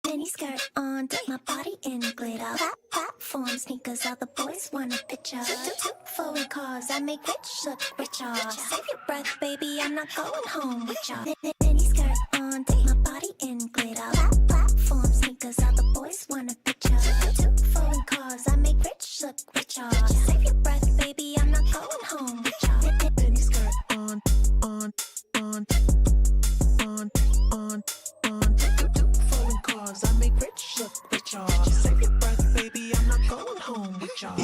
Mini skirt on, dip my body in glitter. Platform sneakers, all the boys want a picture. Two foreign cars, I make rich look richer. Save your breath, baby, I'm not going home with ya. Mini skirt on, dip my body in glitter. Platform sneakers, all the boys want a picture. Two foreign cars, I make rich look richer. Save your breath, baby, I'm not going home with ya. Mini skirt on, on, on, on, on. I make rich look richer. Save your breath, baby. I'm not going home with y'all.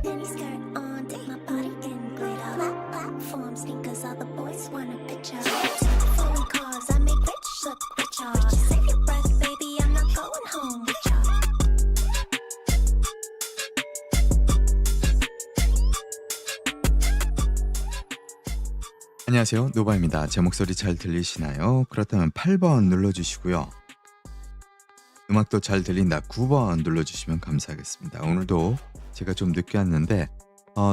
Mini skirt on, take my body in glitter. Platform sneakers, all the boys want a picture. Foreign cars, I make rich look richer. Save your breath, baby. I'm not going home with ya. 안녕하세요, 노바입니다. 제 목소리 잘 들리시나요? 그렇다면 8번 눌러주시고요. 음악도 잘 들린다 9번 눌러주시면 감사하겠습니다. 오늘도 제가 좀 늦게 왔는데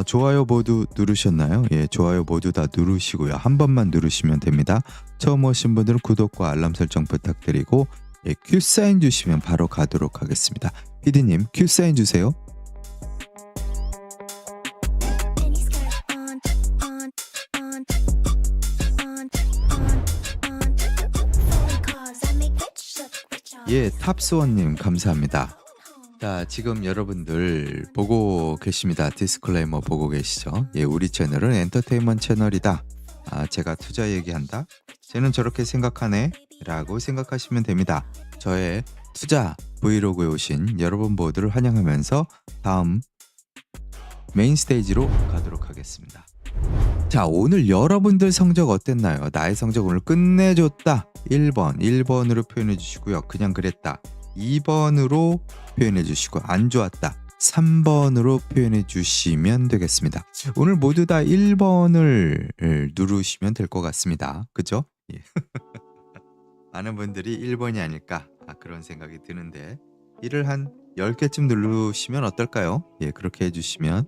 좋아요 모두 누르셨나요? 예, 좋아요 모두 다 누르시고요. 한 번만 누르시면 됩니다. 처음 오신 분들은 구독과 알람 설정 부탁드리고 예, 큐 사인 주시면 바로 가도록 하겠습니다. 피디님 큐 사인 주세요. Mini skirt on, on, on, on, on. Foreign cars, I make rich look richer. 예, 탑스원님 감사합니다. 자, 지금 여러분들 보고 계십니다. 디스클레이머 보고 계시죠? 예, 우리 채널은 엔터테인먼트 채널이다. 제가 투자 얘기한다. 쟤는 저렇게 생각하네 라고 생각하시면 됩니다. 저의 투자 브이로그에 오신 여러분 모두를 환영하면서 다음 메인 스테이지로 가도록 하겠습니다. 자, 오늘 여러분들 성적 어땠나요? 나의 성적 오늘 끝내줬다. 1번으로 표현해 주시고요. 그냥 그랬다. 2번으로 표현해 주시고 안 좋았다. 3번으로 표현해 주시면 되겠습니다. 오늘 모두 다 1번을 누르시면 될 것 같습니다. 그죠? 예. 많은 분들이 1번이 아닐까 그런 생각이 드는데 이를 한 10개쯤 누르시면 어떨까요? 예, 그렇게 해주시면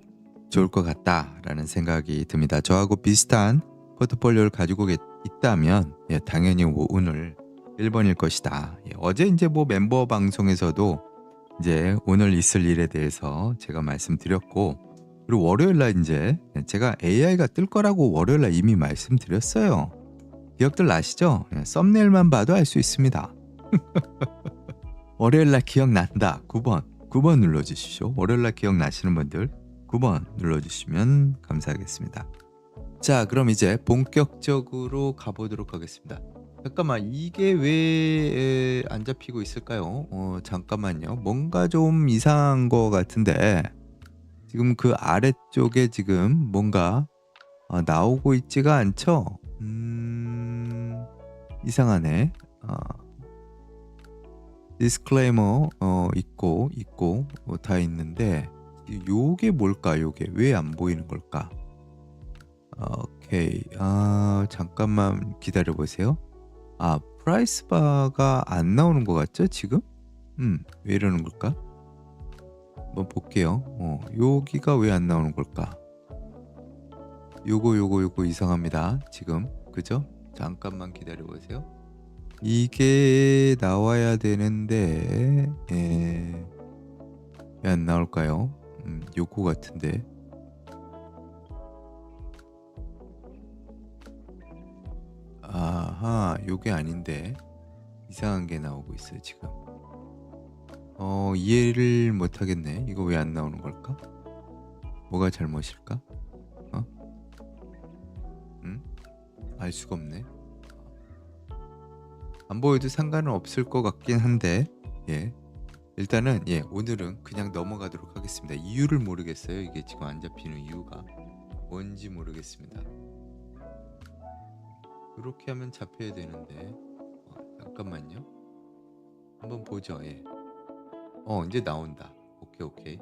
좋을 것 같다라는 생각이 듭니다. 저하고 비슷한 포트폴리오를 가지고 있다면 예, 당연히 오늘 1번일 것이다. 예, 어제 이제 뭐 멤버 방송에서도 이제 오늘 있을 일에 대해서 제가 말씀드렸고 그리고 월요일날 이제 제가 AI가 뜰 거라고 월요일날 이미 말씀드렸어요. 기억들 나시죠? 예, 썸네일만 봐도 알 수 있습니다. 월요일날 기억난다. 9번 눌러주시죠. 월요일날 기억나시는 분들 9번 눌러주시면 감사하겠습니다. 자, 그럼 이제 본격적으로 가보도록 하겠습니다. 잠깐만, 이게 왜 안 잡히고 있을까요? 잠깐만요. 뭔가 좀 이상한 거 같은데 지금 그 아래쪽에 지금 뭔가 나오고 있지가 않죠? 이상하네. 디스클레이머 있고 다 있는데 요게 뭘까? 요게 왜 안 보이는 걸까? 오케이. 잠깐만 기다려 보세요. 프라이스 바가 안 나오는 것 같죠, 지금? 왜 이러는 걸까? 한번 볼게요. 여기가 왜 안 나오는 걸까? 요거 이상합니다. 지금. 그죠? 잠깐만 기다려 보세요. 이게 나와야 되는데 왜 안 나올까요? 요거 같은데. 아하, 요게 아닌데 이상한 게 나오고 있어요 지금. 이해를 못 하겠네. 이거 왜 안 나오는 걸까? 뭐가 잘못일까? 알 수가 없네. 안 보여도 상관은 없을 것 같긴 한데 예, 일단은 예, 오늘은 그냥 넘어가도록 하겠습니다. 이유를 모르겠어요. 이게 지금 안 잡히는 이유가 뭔지 모르겠습니다. 그렇게 하면 잡혀야 되는데. 잠깐만요. 한번 보죠. 예. 이제 나온다. 오케이, 오케이.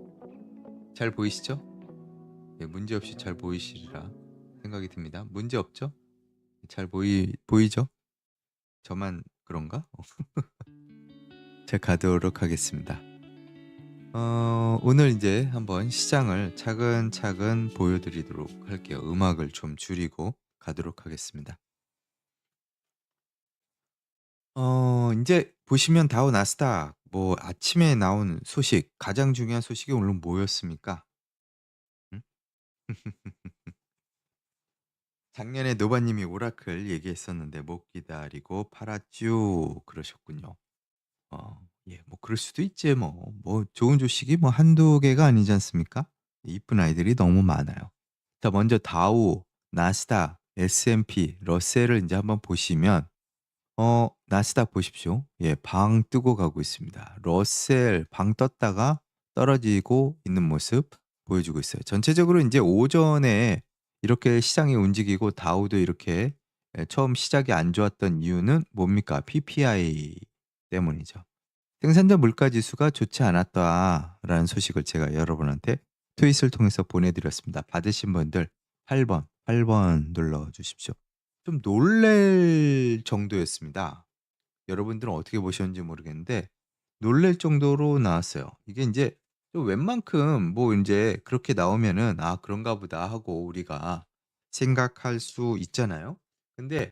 잘 보이시죠? 예, 문제 없이 잘 보이시리라 생각이 듭니다. 문제 없죠? 잘 보이죠? 저만 그런가? 제가 가도록 하겠습니다. 오늘 이제 한번 시장을 차근차근 보여드리도록 할게요. 음악을 좀 줄이고 가도록 하겠습니다. 이제 보시면 다우 나스닥 뭐 아침에 나온 소식, 가장 중요한 소식이 오늘 뭐였습니까? 음? 작년에 노바님이 오라클 얘기했었는데 못 기다리고 팔았쥬 그러셨군요. 예, 뭐 그럴 수도 있지 뭐. 뭐 좋은 소식이 뭐 한두 개가 아니지 않습니까? 이쁜 아이들이 너무 많아요. 자, 먼저 다우, 나스닥, S&P, 러셀을 이제 한번 보시면 나스닥 보십시오. 예, 방 뜨고 가고 있습니다. 러셀 방 떴다가 떨어지고 있는 모습 보여주고 있어요. 전체적으로 이제 오전에 이렇게 시장이 움직이고 다우도 이렇게 처음 시작이 안 좋았던 이유는 뭡니까? PPI 때문이죠. 생산자 물가 지수가 좋지 않았다라는 소식을 제가 여러분한테 트윗을 통해서 보내드렸습니다. 받으신 분들 8번 눌러주십시오. 좀 놀랄 정도였습니다. 여러분들은 어떻게 보셨는지 모르겠는데 놀랄 정도로 나왔어요. 이게 이제 좀 웬만큼 뭐 이제 그렇게 나오면은 그런가 보다 하고 우리가 생각할 수 있잖아요. 근데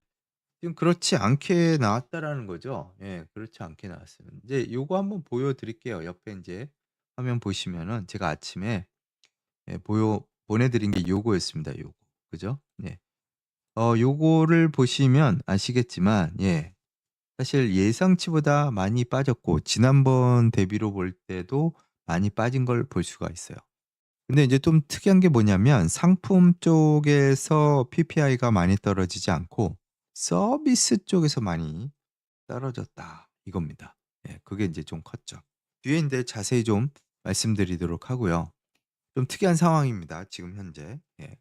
지금 그렇지 않게 나왔다라는 거죠. 예, 그렇지 않게 나왔어요. 이제 요거 한번 보여드릴게요. 옆에 이제 화면 보시면은 제가 아침에 보내드린 게 요거였습니다. 요거. 그죠? 네. 요거를 보시면 아시겠지만, 예. 사실 예상치보다 많이 빠졌고, 지난번 대비로 볼 때도 많이 빠진 걸 볼 수가 있어요. 근데 이제 좀 특이한 게 뭐냐면, 상품 쪽에서 PPI가 많이 떨어지지 않고, 서비스 쪽에서 많이 떨어졌다. 이겁니다. 예, 그게 이제 좀 컸죠. 뒤에 이제 자세히 좀 말씀드리도록 하고요. 좀 특이한 상황입니다. 지금 현재. 예.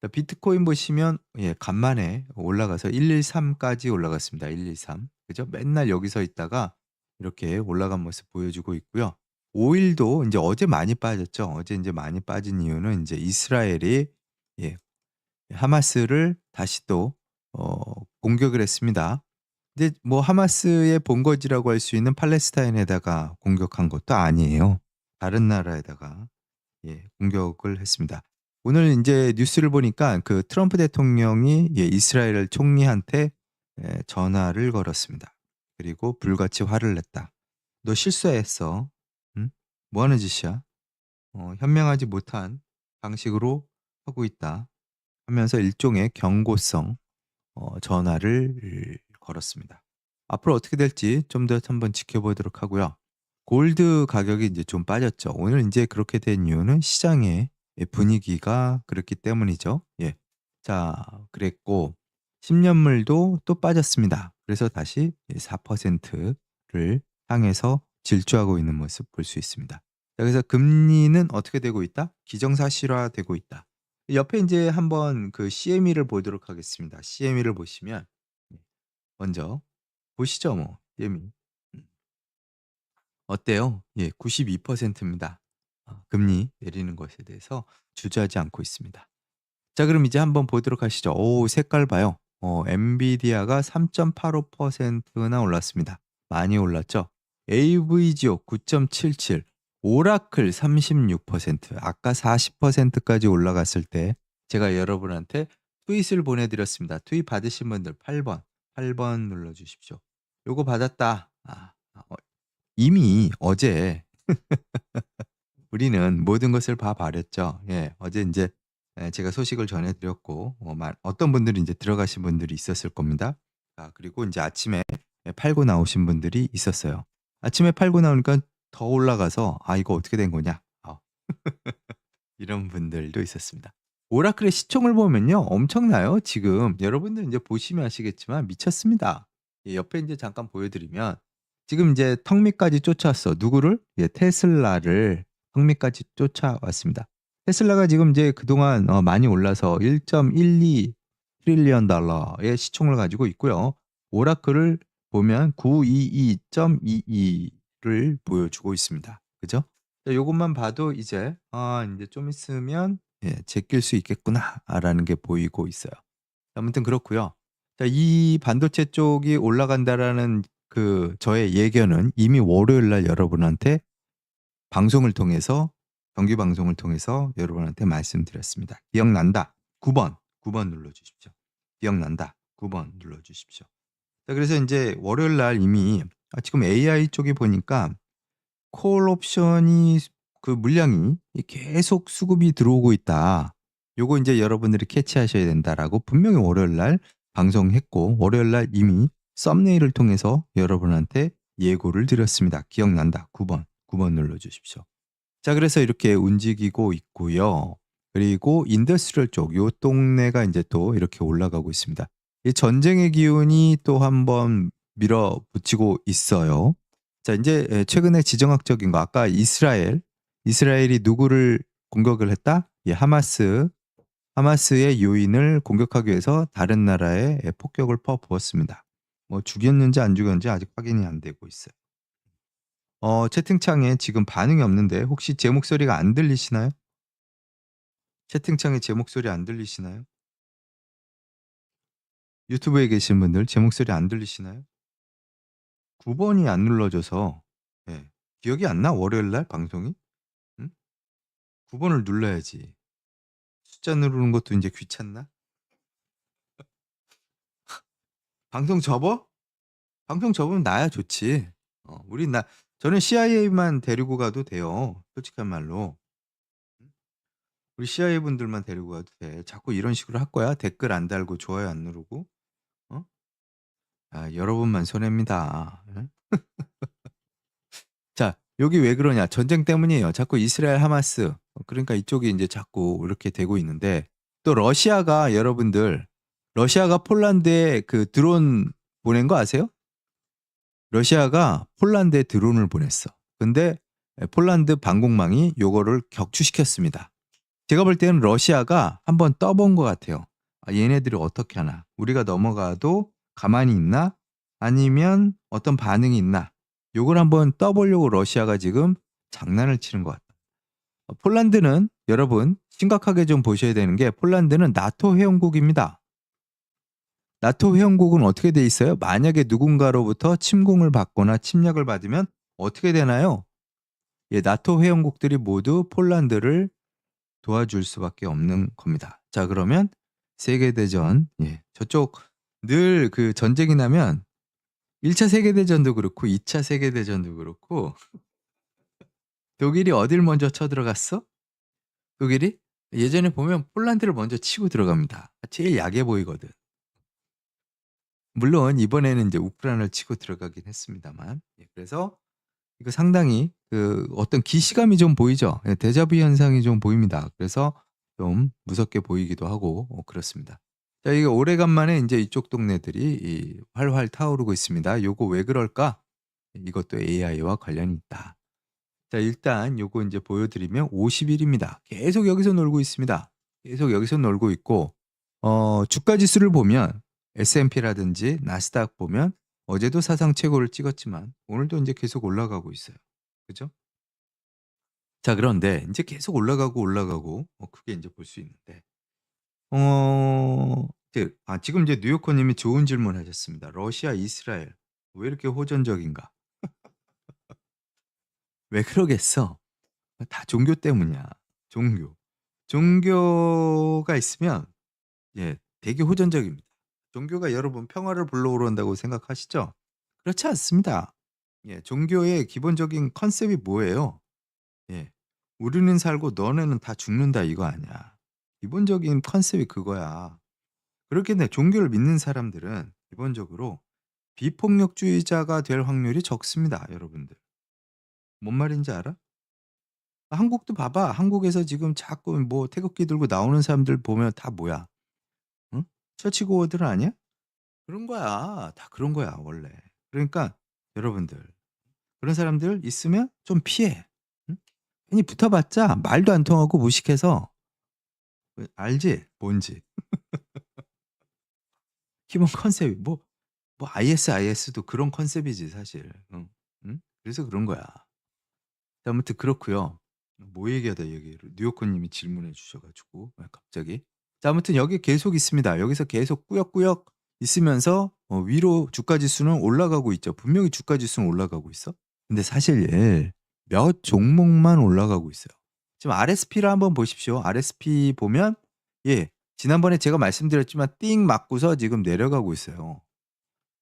자, 비트코인 보시면 간만에 올라가서 113까지 올라갔습니다. 113. 그죠? 맨날 여기 서 있다가 이렇게 올라간 모습 보여주고 있고요. 오일도 이제 어제 많이 빠졌죠. 어제 이제 많이 빠진 이유는 이제 이스라엘이 예, 하마스를 다시 또 공격을 했습니다. 근데 뭐 하마스의 본거지라고 할 수 있는 팔레스타인에다가 공격한 것도 아니에요. 다른 나라에다가 공격을 했습니다. 오늘 인제 뉴스를 보니까 그 트럼프 대통령이 이스라엘 총리한테 전화를 걸었습니다. 그리고 불같이 화를 냈다. "너 실수했어. 응? 뭐 하는 짓이야? 현명하지 못한 방식으로 하고 있다." 하면서 일종의 경고성 전화를 걸었습니다. 앞으로 어떻게 될지 좀 더 한번 지켜보도록 하고요. 골드 가격이 이제 좀 빠졌죠. 오늘 인제 그렇게 된 이유는 시장의 분위기가 그렇기 때문이죠. 예. 자, 그랬고 10 년물도 또 빠졌습니다. 그래서 다시 4%를 향해서 질주하고 있는 모습 볼 수 있습니다. 자, 그래서 금리는 어떻게 되고 있다? 기정사실화되고 있다. 옆에 인제 한번 그 CME를 보도록 하겠습니다. CME를 보시면 먼저 보시죠 뭐 CME. 어때요? 예, 92%입니다. 금리 내리는 것에 대해서 주저하지 않고 있습니다. 자, 그럼 이제 한번 보도록 하시죠. 오, 색깔 봐요. 엔비디아가 3.85%나 올랐습니다. 많이 올랐죠? AVGO 9.77, 오라클 36%, 아까 40%까지 올라갔을 때 제가 여러분한테 트윗을 보내드렸습니다. 트윗 받으신 분들 8번 눌러주십시오. 요거 받았다. 이미 어제 우리는 모든 것을 봐버렸죠. 예, 어제 인제 제가 소식을 전해드렸고 어떤 분들이 인제 들어가신 분들이 있었을 겁니다. 그리고 인제 아침에 팔고 나오신 분들이 있었어요. 아침에 팔고 나오니까 더 올라가서 '아, 이거 어떻게 된 거냐?' 이런 분들도 있었습니다. 오라클의 시총을 보면요, 엄청나요. 지금 여러분들 인제 보시면 아시겠지만 미쳤습니다. 옆에 인제 잠깐 보여드리면 지금 이제 턱 밑까지 쫓아왔어. 누구를? 테슬라를 턱 밑까지 쫓아왔습니다. 테슬라가 지금 이제 그동안 많이 올라서 1.12 트릴리언 달러의 시총을 가지고 있고요. 오라클을 보면 922.22를 보여주고 있습니다. 그죠? 자, 요것만 봐도 이제 이제 좀 있으면 제낄 수 있겠구나라는 게 보이고 있어요. 아무튼 그렇고요. 자, 이 반도체 쪽이 올라간다라는 그 저의 예견은 이미 월요일 날 여러분한테 방송을 통해서 정규 방송을 통해서 여러분한테 말씀드렸습니다. 기억난다. 9번 눌러 주십시오. 기억난다. 9번 눌러 주십시오. 자, 그래서 이제 월요일 날 이미 지금 AI 쪽에 보니까 콜 옵션이 그 물량이 계속 수급이 들어오고 있다. 요거 이제 여러분들이 캐치하셔야 된다라고 분명히 월요일 날 방송했고 월요일 날 이미 썸네일을 통해서 여러분한테 예고를 드렸습니다. 기억난다. 9번 눌러 주십시오. 자, 그래서 이렇게 움직이고 있고요. 그리고 인더스트리얼 쪽 요 동네가 이제 또 이렇게 올라가고 있습니다. 이 전쟁의 기운이 또 한번 밀어붙이고 있어요. 자, 이제 최근에 지정학적인 거 아까 이스라엘이 누구를 공격을 했다? 하마스의 요인을 공격하기 위해서 다른 나라에 폭격을 퍼부었습니다. 뭐 죽였는지 안 죽였는지 아직 확인이 안 되고 있어요. 채팅창에 지금 반응이 없는데 혹시 제 목소리가 안 들리시나요? 채팅창에 제 목소리 안 들리시나요? 유튜브에 계신 분들 제 목소리 안 들리시나요? 9번이 안 눌러져서 기억이 안 나? 월요일 날 방송이? 응? 9번을 눌러야지. 숫자 누르는 것도 이제 귀찮나? 방송 접어? 방송 접으면 나야 좋지. 저는 CIA만 데리고 가도 돼요. 솔직한 말로. 우리 CIA 분들만 데리고 가도 돼. 자꾸 이런 식으로 할 거야? 댓글 안 달고 좋아요 안 누르고? 여러분만 손해입니다. 응? 자, 여기 왜 그러냐? 전쟁 때문이에요. 자꾸 이스라엘 하마스. 그러니까 이쪽이 이제 자꾸 이렇게 되고 있는데 또 러시아가 폴란드에 그 드론 보낸 거 아세요? 러시아가 폴란드에 드론을 보냈어. 근데 폴란드 방공망이 요거를 격추시켰습니다. 제가 볼 때는 러시아가 한번 떠본 것 같아요. 얘네들이 어떻게 하나? 우리가 넘어가도 가만히 있나? 아니면 어떤 반응이 있나? 요걸 한번 떠보려고 러시아가 지금 장난을 치는 것 같아요. 폴란드는 여러분 심각하게 좀 보셔야 되는 게 폴란드는 나토 회원국입니다. 나토 회원국은 어떻게 돼 있어요? 만약에 누군가로부터 침공을 받거나 침략을 받으면 어떻게 되나요? 나토 회원국들이 모두 폴란드를 도와줄 수밖에 없는 겁니다. 자, 그러면 세계대전, 저쪽 늘 그 전쟁이 나면 1차 세계대전도 그렇고 2차 세계대전도 그렇고 독일이 어딜 먼저 쳐들어갔어? 독일이 예전에 보면 폴란드를 먼저 치고 들어갑니다. 제일 약해 보이거든. 물론 이번에는 이제 우크라이나를 치고 들어가긴 했습니다만, 그래서 이거 상당히 그 어떤 기시감이 좀 보이죠. 데자뷰 현상이 좀 보입니다. 그래서 좀 무섭게 보이기도 하고 그렇습니다. 자, 이게 오래간만에 이제 이쪽 동네들이 활활 타오르고 있습니다. 요거 왜 그럴까? 이것도 AI와 관련이 있다. 자, 일단 요거 이제 보여드리면 50일입니다. 계속 여기서 놀고 있습니다. 계속 여기서 놀고 있고, 주가 지수를 보면 S&P라든지 나스닥 보면 어제도 사상 최고를 찍었지만 오늘도 이제 계속 올라가고 있어요. 그죠? 자, 그런데 이제 계속 올라가고 크게 이제 볼 수 있는데, 지금 이제 뉴요커님이 좋은 질문 하셨습니다. 러시아, 이스라엘 왜 이렇게 호전적인가? 왜 그러겠어? 다 종교 때문이야. 종교가 있으면 되게 호전적입니다. 종교가 여러분 평화를 불러오른다고 생각하시죠? 그렇지 않습니다. 종교의 기본적인 컨셉이 뭐예요? 우리는 살고 너네는 다 죽는다 이거 아니야. 기본적인 컨셉이 그거야. 그렇기 때문에 종교를 믿는 사람들은 기본적으로 비폭력주의자가 될 확률이 적습니다, 여러분들. 뭔 말인지 알아? 한국도 봐봐. 한국에서 지금 자꾸 뭐 태극기 들고 나오는 사람들 보면 다 뭐야? 응? 처치고어들 아니야? 그런 거야. 다 그런 거야, 원래. 그러니까 여러분들 그런 사람들 있으면 좀 피해. 응? 괜히 붙어봤자 말도 안 통하고 무식해서 알지? 뭔지. 기본 컨셉이 뭐 ISIS도 그런 컨셉이지 사실. 응. 응? 그래서 그런 거야. 자, 아무튼 그렇고요. 뭐 얘기하다 얘기를 뉴요커님이 질문해 주셔가지고 갑자기. 자, 아무튼 여기 계속 있습니다. 여기서 계속 꾸역꾸역 있으면서 위로 주가지수는 올라가고 있죠. 분명히 주가지수는 올라가고 있어. 근데 사실 몇 종목만 올라가고 있어요. 지금 RSP를 한번 보십시오. RSP 보면 지난번에 제가 말씀드렸지만 띵 맞고서 지금 내려가고 있어요.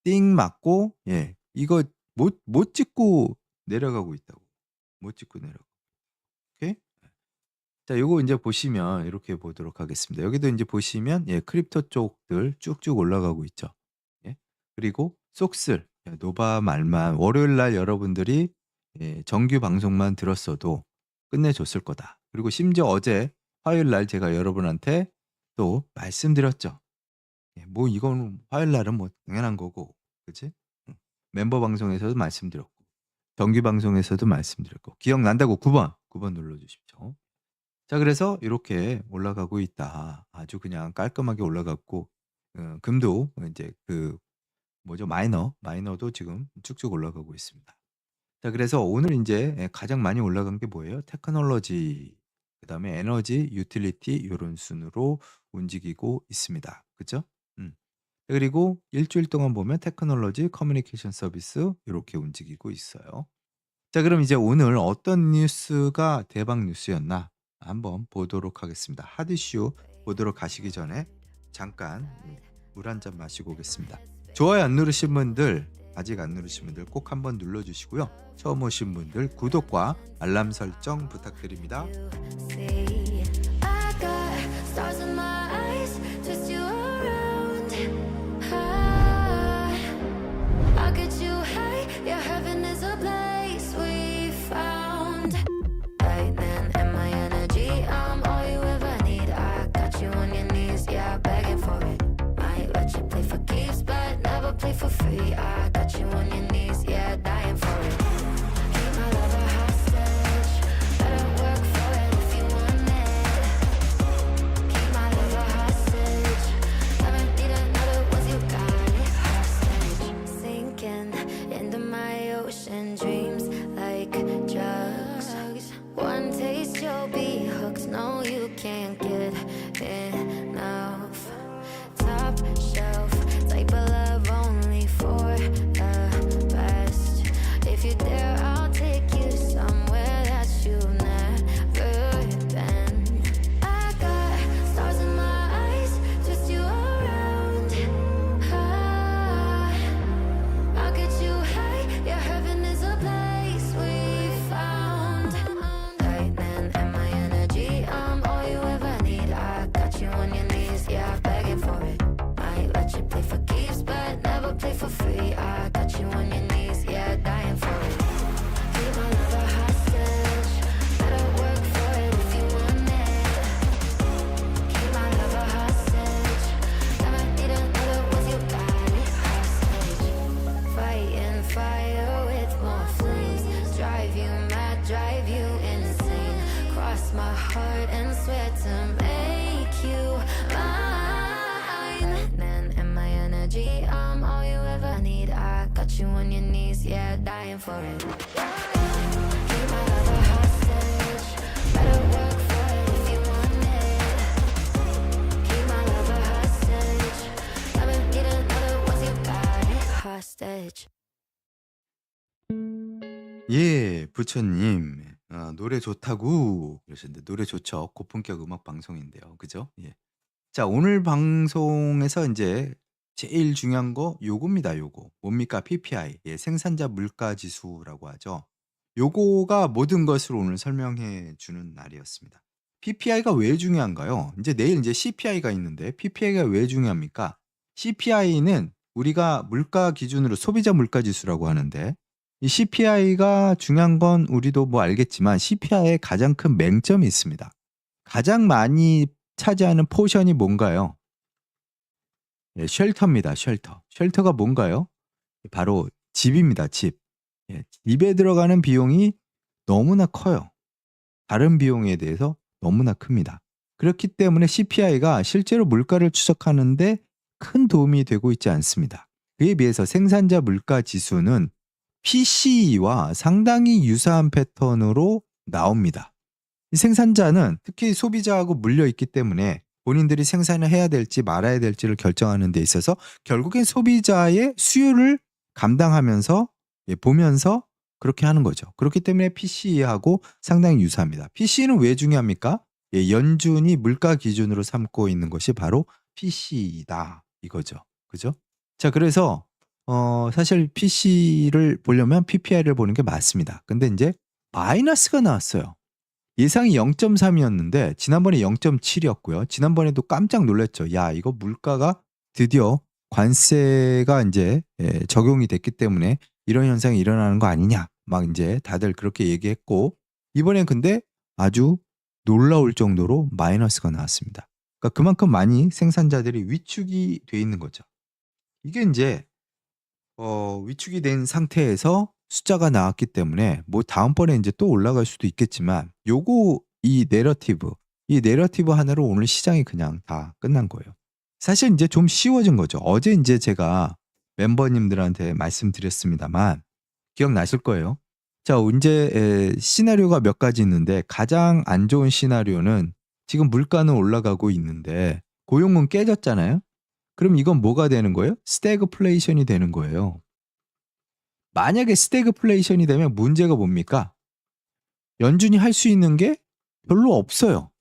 띵 맞고 이거 못 찍고 내려가고 있다고. 못 찍고 내려가고. 오케이? 자, 요거 이제 보시면 이렇게 보도록 하겠습니다. 여기도 이제 보시면 크립토 쪽들 쭉쭉 올라가고 있죠. 그리고 속슬, 노바 말만 월요일 날 여러분들이 정규 방송만 들었어도 끝내줬을 거다. 그리고 심지어 어제 화요일 날 제가 여러분한테 또 말씀드렸죠. 뭐 이건 화요일 날은 뭐 당연한 거고, 그치? 멤버 방송에서도 말씀드렸고, 정규 방송에서도 말씀드렸고, 기억난다고 9번 눌러주십시오. 자, 그래서 이렇게 올라가고 있다. 아주 그냥 깔끔하게 올라갔고, 금도 이제 마이너도 지금 쭉쭉 올라가고 있습니다. 자, 그래서 오늘 이제 가장 많이 올라간 게 뭐예요? 테크놀로지, 그 다음에 에너지, 유틸리티 이런 순으로 움직이고 있습니다. 그죠? 그리고 일주일 동안 보면 테크놀로지, 커뮤니케이션 서비스 이렇게 움직이고 있어요. 자, 그럼 이제 오늘 어떤 뉴스가 대박 뉴스였나 한번 보도록 하겠습니다. 하드 이슈 보도록 가시기 전에 잠깐 물 한 잔 마시고 오겠습니다. 좋아요 안 누르신 분들, 아직 안 누르신 분들 꼭 한번 눌러주시고요. 처음 오신 분들 구독과 알람 설정 부탁드립니다. For free, I got you on your knees, yeah, dying for it. Keep my love a hostage, better work for it if you want it. Keep my love a hostage, never need another once you got it. Hostage, sinking into my ocean dreams like drugs. One taste you'll be hooked, no you can't get enough. Top shelf type of love only for the best. If you dare, I'll take you somewhere that you've never been. I got stars in my eyes, twist you around. I'll get you high, yeah, heaven is a place we found. Lightning and my energy, I'm all you ever need. I got you on your knees, yeah, begging for it. Might let you play for keeps, but never play for free. I got you on your knees, yeah, dying for it. Keep my love a hostage, better work for it if you want it. Keep my love a hostage, never need another once you got it. Hostage, fighting fire with more flames, drive you mad, drive you insane. Cross my heart and swear to make you mine. And my energy, I'm all you ever need. I got you on your knees, yeah, dying for it. Keep my love a hostage, better work for it if you want it. Keep my love a hostage, never need another once you got it. Hostage. 부처님 노래 좋다고 그러셨는데 노래 좋죠. 고품격 음악 방송인데요. 그죠? 자, 오늘 방송에서 이제 제일 중요한 거 요겁니다. 요거 뭡니까? PPI, 생산자 물가 지수라고 하죠. 요거가 모든 것을 오늘 설명해 주는 날이었습니다. PPI가 왜 중요한가요? 이제 내일 이제 CPI가 있는데 PPI가 왜 중요합니까? CPI는 우리가 물가 기준으로 소비자 물가 지수라고 하는데, 이 CPI가 중요한 건 우리도 뭐 알겠지만 CPI에 가장 큰 맹점이 있습니다. 가장 많이 차지하는 포션이 뭔가요? 쉘터입니다. 쉘터가 뭔가요? 바로 집입니다. 집. 집에 들어가는 비용이 너무나 커요. 다른 비용에 대해서 너무나 큽니다. 그렇기 때문에 CPI가 실제로 물가를 추적하는데 큰 도움이 되고 있지 않습니다. 그에 비해서 생산자 물가 지수는 PCE와 상당히 유사한 패턴으로 나옵니다. 이 생산자는 특히 소비자하고 물려 있기 때문에 본인들이 생산을 해야 될지 말아야 될지를 결정하는 데 있어서 결국엔 소비자의 수요를 감당하면서 보면서 그렇게 하는 거죠. 그렇기 때문에 PCE하고 상당히 유사합니다. PCE는 왜 중요합니까? 연준이 물가 기준으로 삼고 있는 것이 바로 PCE다 이거죠. 그죠? 자, 그래서 사실 PC를 보려면 PPI를 보는 게 맞습니다. 근데 이제 마이너스가 나왔어요. 예상이 0.3이었는데 지난번에 0.7이었고요. 지난번에도 깜짝 놀랐죠. 야, 이거 물가가 드디어 관세가 이제 적용이 됐기 때문에 이런 현상이 일어나는 거 아니냐. 막 이제 다들 그렇게 얘기했고 이번엔 근데 아주 놀라울 정도로 마이너스가 나왔습니다. 그러니까 그만큼 많이 생산자들이 위축이 돼 있는 거죠. 이게 이제 위축이 된 상태에서 숫자가 나왔기 때문에 뭐 다음번에 이제 또 올라갈 수도 있겠지만 요거 이 내러티브 하나로 오늘 시장이 그냥 다 끝난 거예요. 사실 이제 좀 쉬워진 거죠. 어제 이제 제가 멤버님들한테 말씀드렸습니다만 기억나실 거예요. 자, 이제 시나리오가 몇 가지 있는데 가장 안 좋은 시나리오는 지금 물가는 올라가고 있는데 고용은 깨졌잖아요. 그럼 이건 뭐가 되는 거예요? 스태그플레이션이 되는 거예요. 만약에 스태그플레이션이 되면 문제가 뭡니까? 연준이 할 수 있는 게 별로 없어요.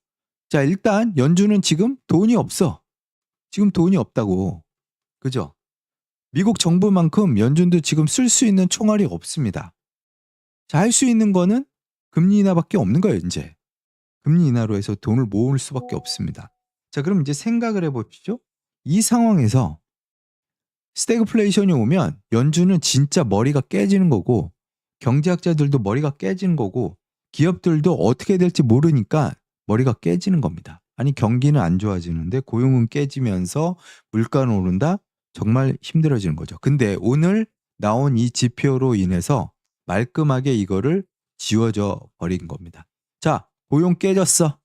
자, 일단 연준은 지금 돈이 없어. 지금 돈이 없다고. 그죠? 미국 정부만큼 연준도 지금 쓸 수 있는 총알이 없습니다. 자, 할 수 있는 거는 금리 인하밖에 없는 거예요, 이제. 금리 인하로 해서 돈을 모을 수밖에 없습니다. 자, 그럼 이제 생각을 해보시죠. 이 상황에서 스태그플레이션이 오면 연준은 진짜 머리가 깨지는 거고 경제학자들도 머리가 깨지는 거고 기업들도 어떻게 될지 모르니까 머리가 깨지는 겁니다. 아니 경기는 안 좋아지는데 고용은 깨지면서 물가는 오른다? 정말 힘들어지는 거죠. 근데 오늘 나온 이 지표로 인해서 말끔하게 이거를 지워져 버린 겁니다. 자, 고용 깨졌어.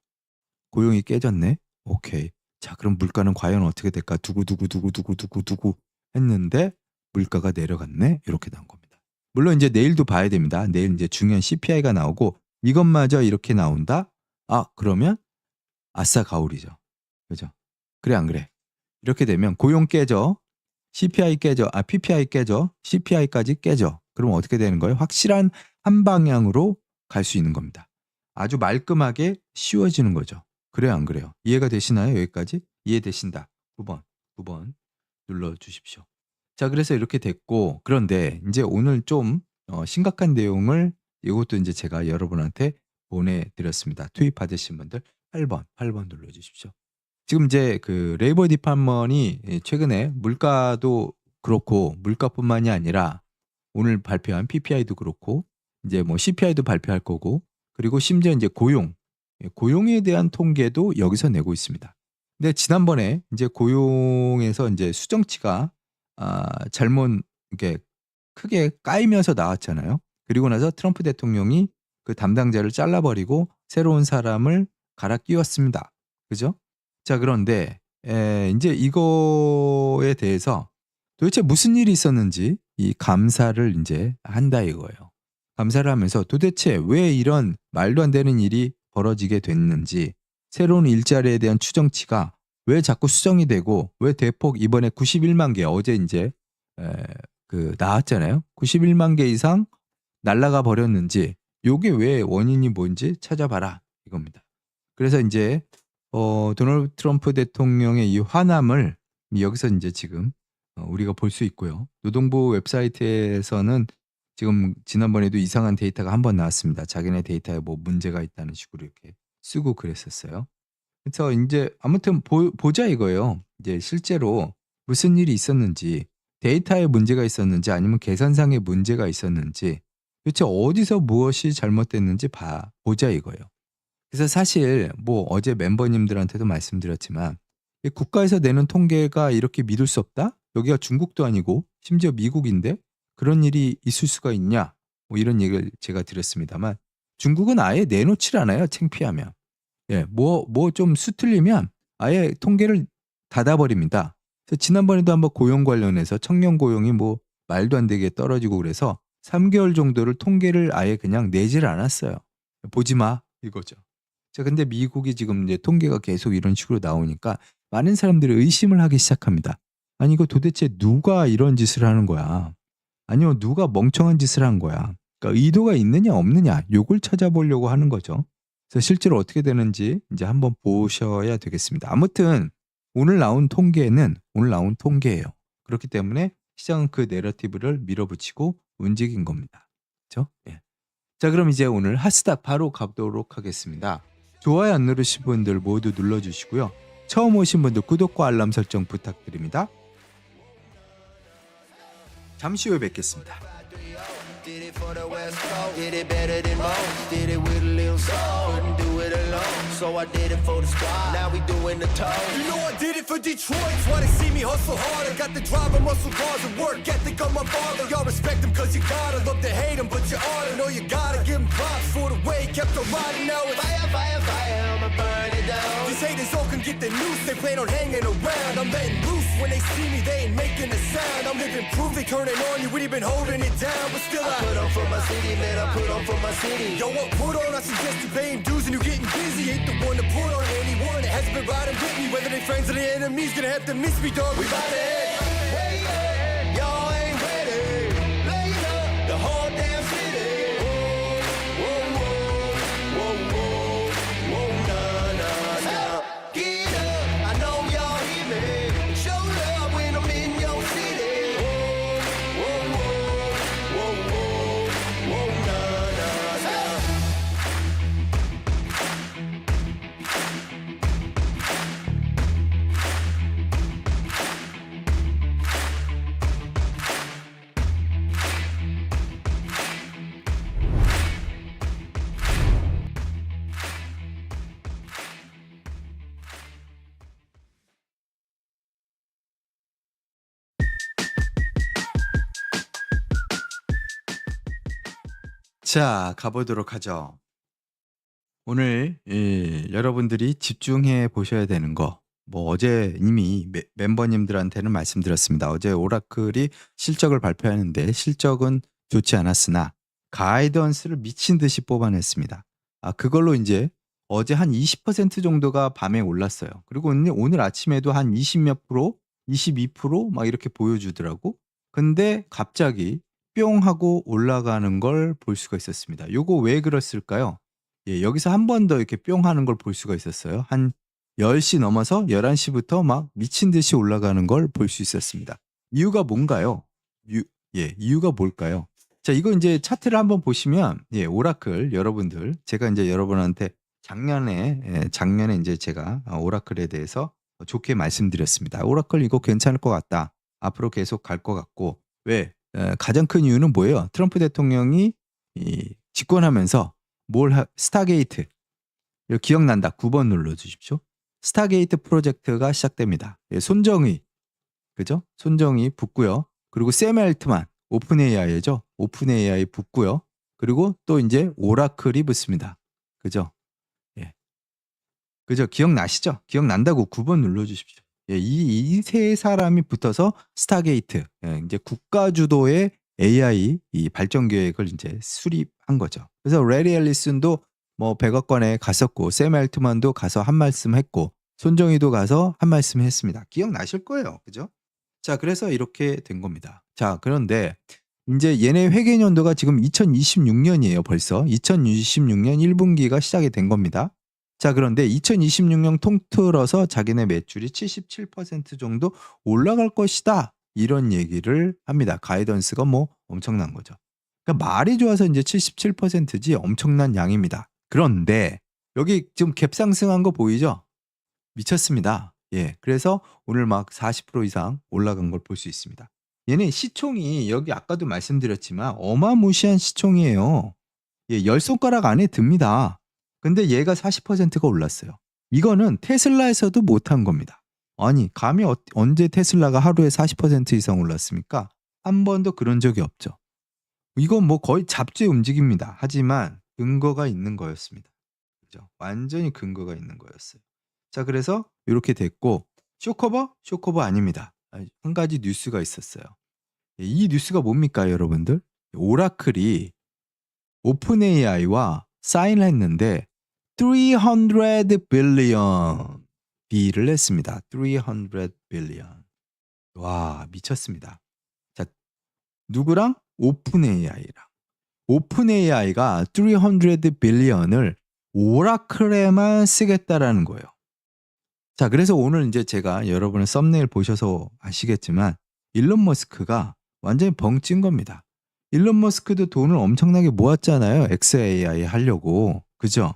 고용이 깨졌네. 오케이. 자, 그럼 물가는 과연 어떻게 될까? 두구두구 했는데 물가가 내려갔네. 이렇게 나온 겁니다. 물론 이제 내일도 봐야 됩니다. 내일 이제 중요한 CPI가 나오고 이것마저 이렇게 나온다? 아, 그러면 아싸 가오리죠. 그죠? 그래 안 그래? 이렇게 되면 고용 깨져. CPI 깨져. PPI 깨져. CPI까지 깨져. 그럼 어떻게 되는 거예요? 확실한 한 방향으로 갈 수 있는 겁니다. 아주 말끔하게 쉬워지는 거죠. 그래요 안 그래요? 이해가 되시나요? 여기까지? 이해되신다. 9번 눌러주십시오. 자, 그래서 이렇게 됐고 그런데 이제 오늘 좀 심각한 내용을 이것도 이제 제가 여러분한테 보내드렸습니다. 투입 받으신 분들 8번 눌러주십시오. 지금 이제 그 레이버 디파먼이 최근에 물가도 그렇고 물가뿐만이 아니라 오늘 발표한 PPI도 그렇고 이제 뭐 CPI도 발표할 거고 그리고 심지어 이제 고용에 대한 통계도 여기서 내고 있습니다. 근데 지난번에 이제 고용에서 이제 수정치가 잘못 이렇게 크게 까이면서 나왔잖아요. 그리고 나서 트럼프 대통령이 그 담당자를 잘라버리고 새로운 사람을 갈아 끼웠습니다. 그죠? 자, 그런데 이제 이거에 대해서 도대체 무슨 일이 있었는지 이 감사를 이제 한다 이거예요. 감사를 하면서 도대체 왜 이런 말도 안 되는 일이 벌어지게 됐는지 새로운 일자리에 대한 추정치가 왜 자꾸 수정이 되고 왜 대폭 이번에 91만 개 어제 이제 나왔잖아요. 91만 개 이상 날아가 버렸는지 요게 왜 원인이 뭔지 찾아봐라 이겁니다. 그래서 이제 도널드 트럼프 대통령의 이 화남을 여기서 이제 지금 우리가 볼 수 있고요. 노동부 웹사이트에서는 지금 지난번에도 이상한 데이터가 한번 나왔습니다. 자기네 데이터에 뭐 문제가 있다는 식으로 이렇게 쓰고 그랬었어요. 그래서 이제 아무튼 보자 이거예요. 이제 실제로 무슨 일이 있었는지 데이터에 문제가 있었는지 아니면 계산상의 문제가 있었는지 도대체 어디서 무엇이 잘못됐는지 보자 이거예요. 그래서 사실 뭐 어제 멤버님들한테도 말씀드렸지만 국가에서 내는 통계가 이렇게 믿을 수 없다? 여기가 중국도 아니고 심지어 미국인데 그런 일이 있을 수가 있냐? 뭐 이런 얘기를 제가 드렸습니다만 중국은 아예 내놓질 않아요. 창피하면. 뭐 좀 수틀리면 아예 통계를 닫아버립니다. 그래서 지난번에도 한번 고용 관련해서 청년 고용이 뭐 말도 안 되게 떨어지고 그래서 3개월 정도를 통계를 아예 그냥 내질 않았어요. 보지 마 이거죠. 자, 근데 미국이 지금 이제 통계가 계속 이런 식으로 나오니까 많은 사람들이 의심을 하기 시작합니다. 아니 이거 도대체 누가 이런 짓을 하는 거야? 아니요, 누가 멍청한 짓을 한 거야? 그러니까 의도가 있느냐 없느냐 요걸 찾아보려고 하는 거죠. 그래서 실제로 어떻게 되는지 이제 한번 보셔야 되겠습니다. 아무튼 오늘 나온 통계예요. 그렇기 때문에 시장은 그 내러티브를 밀어붙이고 움직인 겁니다. 그렇죠? 예. 자, 그럼 이제 오늘 핫스탁 바로 가보도록 하겠습니다. 좋아요 안 누르신 분들 모두 눌러주시고요. 처음 오신 분들 구독과 알람 설정 부탁드립니다. 잠시 후에 뵙겠습니다. Did it for the West Coast, did it better than most. Did it with a little soul, couldn't do it alone. So I did it for the squad, now we doing the toes. You know I did it for Detroit, that's why they see me hustle hard. I got the drive and muscle cars and work ethic on my father. Y'all respect him cause you gotta, love to hate him but you ought to know you gotta give him props for the way he kept on riding. Now it's Fire, fire, fire, I'ma burn it down. these haters all can get the noose, they plan on hanging around. I'm letting loose, when they see me they ain't making a sound. I'm living proof, they turning on you, we been holding it down. But still I put on for my city, man, I put on for my city. yo, what put on, I suggest you paying dues and you getting busy. Ain't the one to put on anyone that hasn't been riding with me. Whether they friends or they enemies, gonna have to miss me, dog. We bout to head. Way up, y'all ain't ready. Blaze up the whole damn city. Whoa, whoa, whoa, whoa, whoa, nah, nah, nah. Get up, I know y'all hear me. Show love when I'm in your city. Whoa, whoa, whoa, whoa, whoa, nah, nah, nah. 자, 가보도록 하죠. 오늘 여러분들이 집중해 보셔야 되는 거, 뭐 어제 이미 멤버님들한테는 말씀드렸습니다. 어제 오라클이 실적을 발표하는데 실적은 좋지 않았으나 가이던스를 미친 듯이 뽑아냈습니다. 그걸로 이제 어제 한 20% 정도가 밤에 올랐어요. 그리고 오늘 아침에도 한 20몇 프로, 22%막 이렇게 보여주더라고. 근데 갑자기 뿅 하고 올라가는 걸 볼 수가 있었습니다. 요거 왜 그랬을까요? 예, 여기서 한 번 더 이렇게 뿅 하는 걸 볼 수가 있었어요. 한 10시 넘어서 11시부터 막 미친 듯이 올라가는 걸 볼 수 있었습니다. 이유가 뭔가요? 이유가 뭘까요? 자, 이거 이제 차트를 한번 보시면, 예, 오라클 여러분들, 제가 이제 여러분한테 작년에 이제 제가 오라클에 대해서 좋게 말씀드렸습니다. 오라클 이거 괜찮을 것 같다. 앞으로 계속 갈 것 같고, 왜? 가장 큰 이유는 뭐예요? 트럼프 대통령이 집권하면서 스타게이트, 이거 기억난다. 9번 눌러주십시오. 스타게이트 프로젝트가 시작됩니다. 예, 손정의, 그죠? 손정의 붙고요. 그리고 샘 알트만, 오픈 AI죠. 오픈 AI 붙고요. 그리고 또 이제 오라클이 붙습니다. 그죠? 예, 그죠? 기억나시죠? 기억난다고 9번 눌러주십시오. 예, 이 세 사람이 붙어서 스타게이트, 예, 이제 국가 주도의 AI 이 발전 계획을 이제 수립한 거죠. 그래서 레리 앨리슨도 뭐 백악관에 갔었고, 샘 알트만도 가서 한 말씀 했고, 손정희도 가서 한 말씀 했습니다. 기억나실 거예요. 그죠? 자, 그래서 이렇게 된 겁니다. 자, 그런데 이제 얘네 회계연도가 지금 2026년이에요. 벌써 2026년 1분기가 시작이 된 겁니다. 자, 그런데 2026년 통틀어서 자기네 매출이 77% 정도 올라갈 것이다. 이런 얘기를 합니다. 가이던스가 뭐 엄청난 거죠. 그러니까 말이 좋아서 이제 77%지 엄청난 양입니다. 그런데 여기 지금 갭 상승한 거 보이죠? 미쳤습니다. 예, 그래서 오늘 막 40% 이상 올라간 걸 볼 수 있습니다. 얘네 시총이 여기 아까도 말씀드렸지만 어마무시한 시총이에요. 예, 10손가락 안에 듭니다. 근데 얘가 40%가 올랐어요. 이거는 테슬라에서도 못한 겁니다. 아니, 감히 언제 테슬라가 하루에 40% 이상 올랐습니까? 한 번도 그런 적이 없죠. 이건 뭐 거의 잡지의 움직임입니다. 하지만 근거가 있는 거였습니다. 그죠? 완전히 근거가 있는 거였어요. 자, 그래서 이렇게 됐고, 쇼커버? 쇼커버 아닙니다. 한 가지 뉴스가 있었어요. 이 뉴스가 뭡니까, 여러분들? 오라클이 오픈 AI와 사인을 했는데 300 빌리언 딜을 했습니다. 300 빌리언. 와, 미쳤습니다. 자, 누구랑? 오픈 AI랑. 오픈 AI가 300 빌리언을 오라클에만 쓰겠다라는 거예요. 자, 그래서 오늘 이제 제가 여러분의 썸네일 보셔서 아시겠지만 일론 머스크가 완전히 벙찐 겁니다. 일론 머스크도 돈을 엄청나게 모았잖아요. XAI 하려고. 그죠?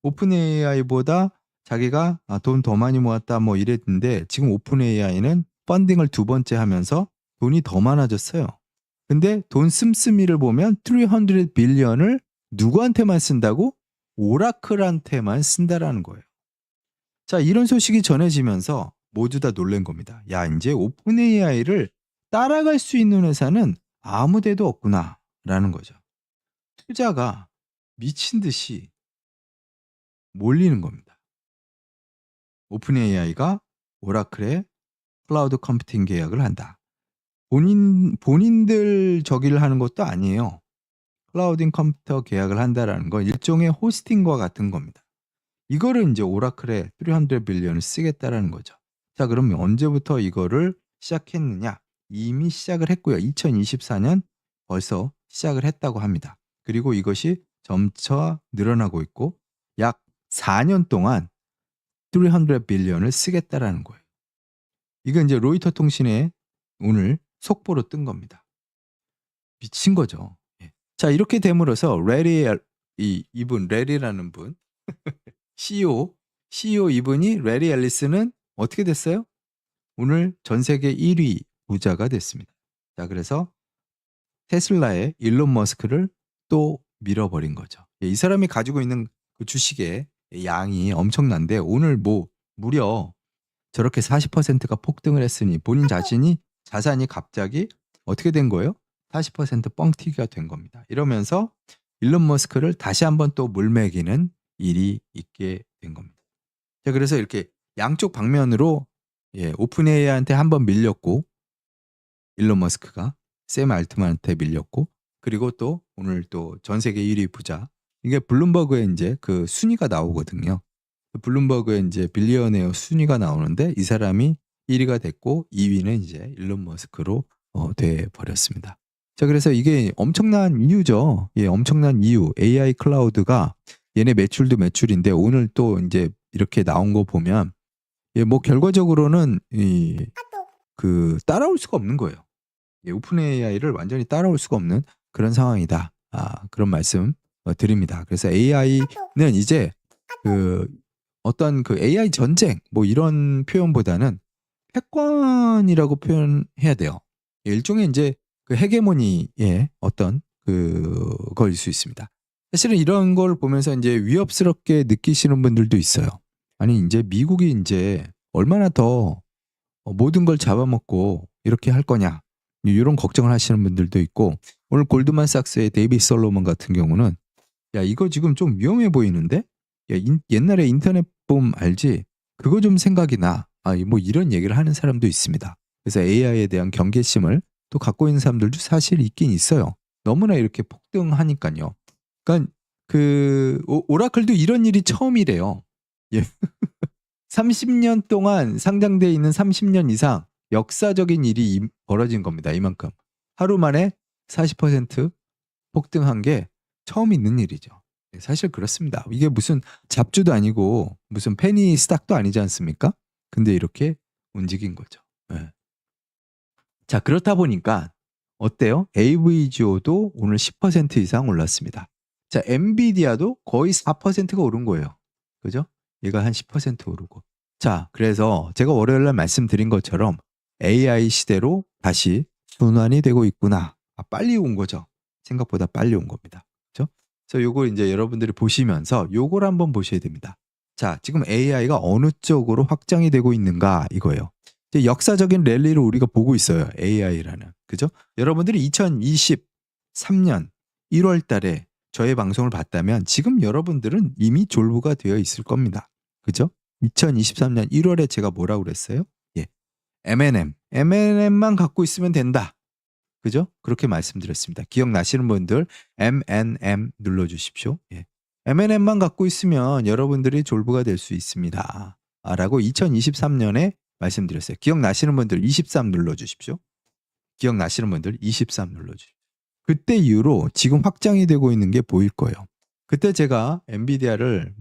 오픈 AI보다 자기가 돈 더 많이 모았다 뭐 이랬는데 지금 오픈 AI는 펀딩을 2번째 하면서 돈이 더 많아졌어요. 근데 돈 씀씀이를 보면 300 빌리언을 누구한테만 쓴다고? 오라클한테만 쓴다라는 거예요. 자, 이런 소식이 전해지면서 모두 다 놀란 겁니다. 야, 이제 오픈 AI를 따라갈 수 있는 회사는 아무 데도 없구나 라는 거죠. 투자가 미친 듯이 몰리는 겁니다. 오픈 AI가 오라클에 클라우드 컴퓨팅 계약을 한다. 본인들 저기를 하는 것도 아니에요. 클라우드 컴퓨터 계약을 한다라는 건 일종의 호스팅과 같은 겁니다. 이거를 이제 오라클에 300 빌리언을 쓰겠다라는 거죠. 자, 그러면 언제부터 이거를 시작했느냐? 이미 시작을 했고요. 2024년 벌써 시작을 했다고 합니다. 그리고 이것이 점차 늘어나고 있고 약 4년 동안 300 빌리언을 쓰겠다라는 거예요. 이건 이제 로이터 통신에 오늘 속보로 뜬 겁니다. 미친 거죠. 예. 자, 이렇게 됨으로써 이분 레리라는 분 CEO 이분이 레리 앨리스는 어떻게 됐어요? 오늘 전 세계 1위 부자가 됐습니다. 자, 그래서 테슬라의 일론 머스크를 또 밀어버린 거죠. 예, 이 사람이 가지고 있는 그 주식의 양이 엄청난데 오늘 뭐 무려 저렇게 40%가 폭등을 했으니 본인 자산이 갑자기 어떻게 된 거예요? 40% 뻥튀기가 된 겁니다. 이러면서 일론 머스크를 다시 한번 또 물매기는 일이 있게 된 겁니다. 자, 그래서 이렇게 양쪽 방면으로 오픈 AI한테 한번 밀렸고 일론 머스크가 샘 알트만한테 밀렸고 그리고 또 오늘 또 전 세계 1위 부자 이게 블룸버그에 이제 그 순위가 나오거든요. 블룸버그에 이제 빌리어네어 순위가 나오는데 이 사람이 1위가 됐고 2위는 이제 일론 머스크로 돼 버렸습니다. 자, 그래서 이게 엄청난 이유죠. 예, 엄청난 이유. AI 클라우드가 얘네 매출도 매출인데 오늘 또 이제 이렇게 나온 거 보면 뭐 결과적으로는 따라올 수가 없는 거예요. 오픈 AI를 완전히 따라올 수가 없는 그런 상황이다. 그런 말씀 드립니다. 그래서 AI는 이제 어떤 AI 전쟁 뭐 이런 표현보다는 패권이라고 표현해야 돼요. 일종의 이제 그 헤게모니의 어떤 그거일 수 있습니다. 사실은 이런 걸 보면서 이제 위협스럽게 느끼시는 분들도 있어요. 아니 이제 미국이 이제 얼마나 더 모든 걸 잡아먹고 이렇게 할 거냐 이런 걱정을 하시는 분들도 있고 오늘 골드만삭스의 데이비 솔로몬 같은 경우는 야 이거 지금 좀 위험해 보이는데 야, 옛날에 인터넷 붐 알지? 그거 좀 생각이 나. 뭐 이런 얘기를 하는 사람도 있습니다. 그래서 AI에 대한 경계심을 또 갖고 있는 사람들도 사실 있긴 있어요. 너무나 이렇게 폭등하니까요. 그러니까 오라클도 이런 일이 처음이래요. 예. 30년 동안 상장돼 있는 30년 이상 역사적인 일이 벌어진 겁니다. 이만큼. 하루 만에 40% 폭등한 게 처음 있는 일이죠. 사실 그렇습니다. 이게 무슨 잡주도 아니고 무슨 페니 스탁도 아니지 않습니까? 근데 이렇게 움직인 거죠. 네. 자, 그렇다 보니까 어때요? AVGO도 오늘 10% 이상 올랐습니다. 자, 엔비디아도 거의 4%가 오른 거예요. 그죠? 얘가 한 10% 오르고. 자, 그래서 제가 월요일날 말씀드린 것처럼 AI 시대로 다시 순환이 되고 있구나. 빨리 온 거죠. 생각보다 빨리 온 겁니다. 그죠? 그래서 요걸 이제 여러분들이 보시면서 요걸 한번 보셔야 됩니다. 자, 지금 AI가 어느 쪽으로 확장이 되고 있는가 이거예요. 이제 역사적인 랠리를 우리가 보고 있어요. AI라는. 그죠? 여러분들이 2023년 1월 달에 저의 방송을 봤다면 지금 여러분들은 이미 졸부가 되어 있을 겁니다. 그죠? 2023년 1월에 제가 뭐라고 그랬어요? 예. M&M만 갖고 있으면 된다. 그죠? 그렇게 말씀드렸습니다. 기억나시는 분들 M&M 눌러주십시오. 예. M&M만 갖고 있으면 여러분들이 졸부가 될 수 있습니다. 라고 2023년에 말씀드렸어요. 기억나시는 분들 23 눌러주십시오. 기억나시는 분들 23 눌러주십시오. 그때 이후로 지금 확장이 되고 있는 게 보일 거예요. 그때 제가 엔비디아를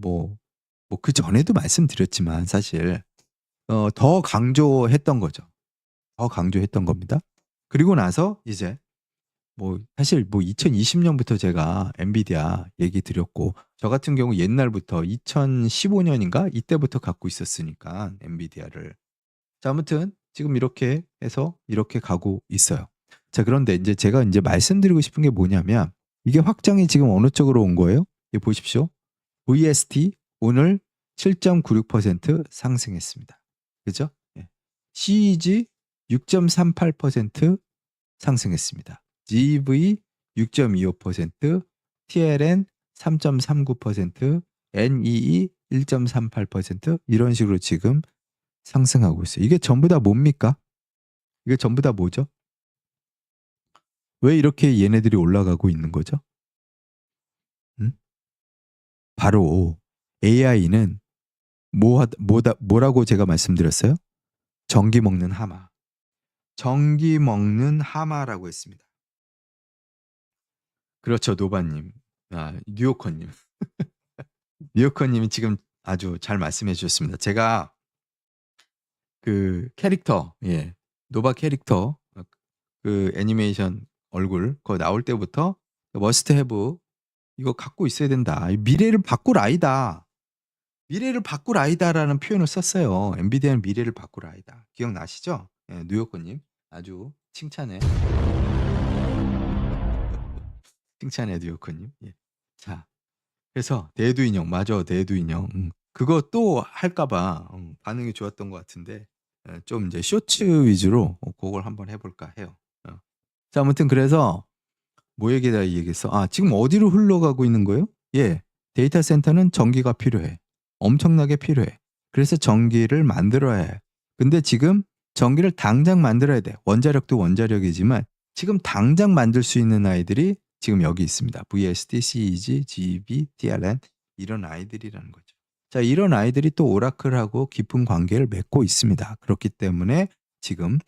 그 전에도 말씀드렸지만 사실 더 강조했던 거죠. 더 강조했던 겁니다. 그리고 나서 이제 사실 2020년부터 제가 엔비디아 얘기 드렸고 저 같은 경우 옛날부터 2015년인가 이때부터 갖고 있었으니까 엔비디아를. 자, 아무튼 지금 이렇게 해서 이렇게 가고 있어요. 자, 그런데 이제 제가 이제 말씀드리고 싶은 게 뭐냐면 이게 확장이 지금 어느 쪽으로 온 거예요? 이 보십시오. VST 오늘 7.96% 상승했습니다. 그죠? 예. CEG 6.38% 상승했습니다. GV 6.25%, TLN 3.39%, NEE 1.38% 이런 식으로 지금 상승하고 있어요. 이게 전부 다 뭡니까? 이게 전부 다 뭐죠? 왜 이렇게 얘네들이 올라가고 있는 거죠? 바로 AI는 뭐라고 제가 말씀드렸어요? 전기 먹는 하마. 전기 먹는 하마라고 했습니다. 그렇죠, 노바님. 뉴요커님. 뉴요커님이 지금 아주 잘 말씀해 주셨습니다. 제가 그 캐릭터, 노바 캐릭터, 그 애니메이션 얼굴, 그거 나올 때부터 머스트 해브 이거 갖고 있어야 된다. 미래를 바꿀 아이다. 미래를 바꿀 아이다라는 표현을 썼어요. 엔비디아는 미래를 바꿀 아이다. 기억나시죠? 뉴요커님 아주 칭찬해. 칭찬해 뉴요커님. 자, 그래서 대두 인형 맞아, 대두 인형. 그거 또 할까봐 반응이 좋았던 것 같은데 좀 이제 쇼츠 위주로 그걸 한번 해볼까 해요. 자, 아무튼 그래서 뭐 얘기했어? 지금 어디로 흘러가고 있는 거예요? 데이터 센터는 전기가 필요해. 엄청나게 필요해. 그래서 전기를 만들어야 해. 근데 지금 전기를 당장 만들어야 돼. 원자력도 원자력이지만 지금 당장 만들 수 있는 아이들이 지금 여기 있습니다. VST, CEG, GEB, TLN 이런 아이들이라는 거죠. 자, 이런 아이들이 또 오라클하고 깊은 관계를 맺고 있습니다. 그렇기 때문에 지금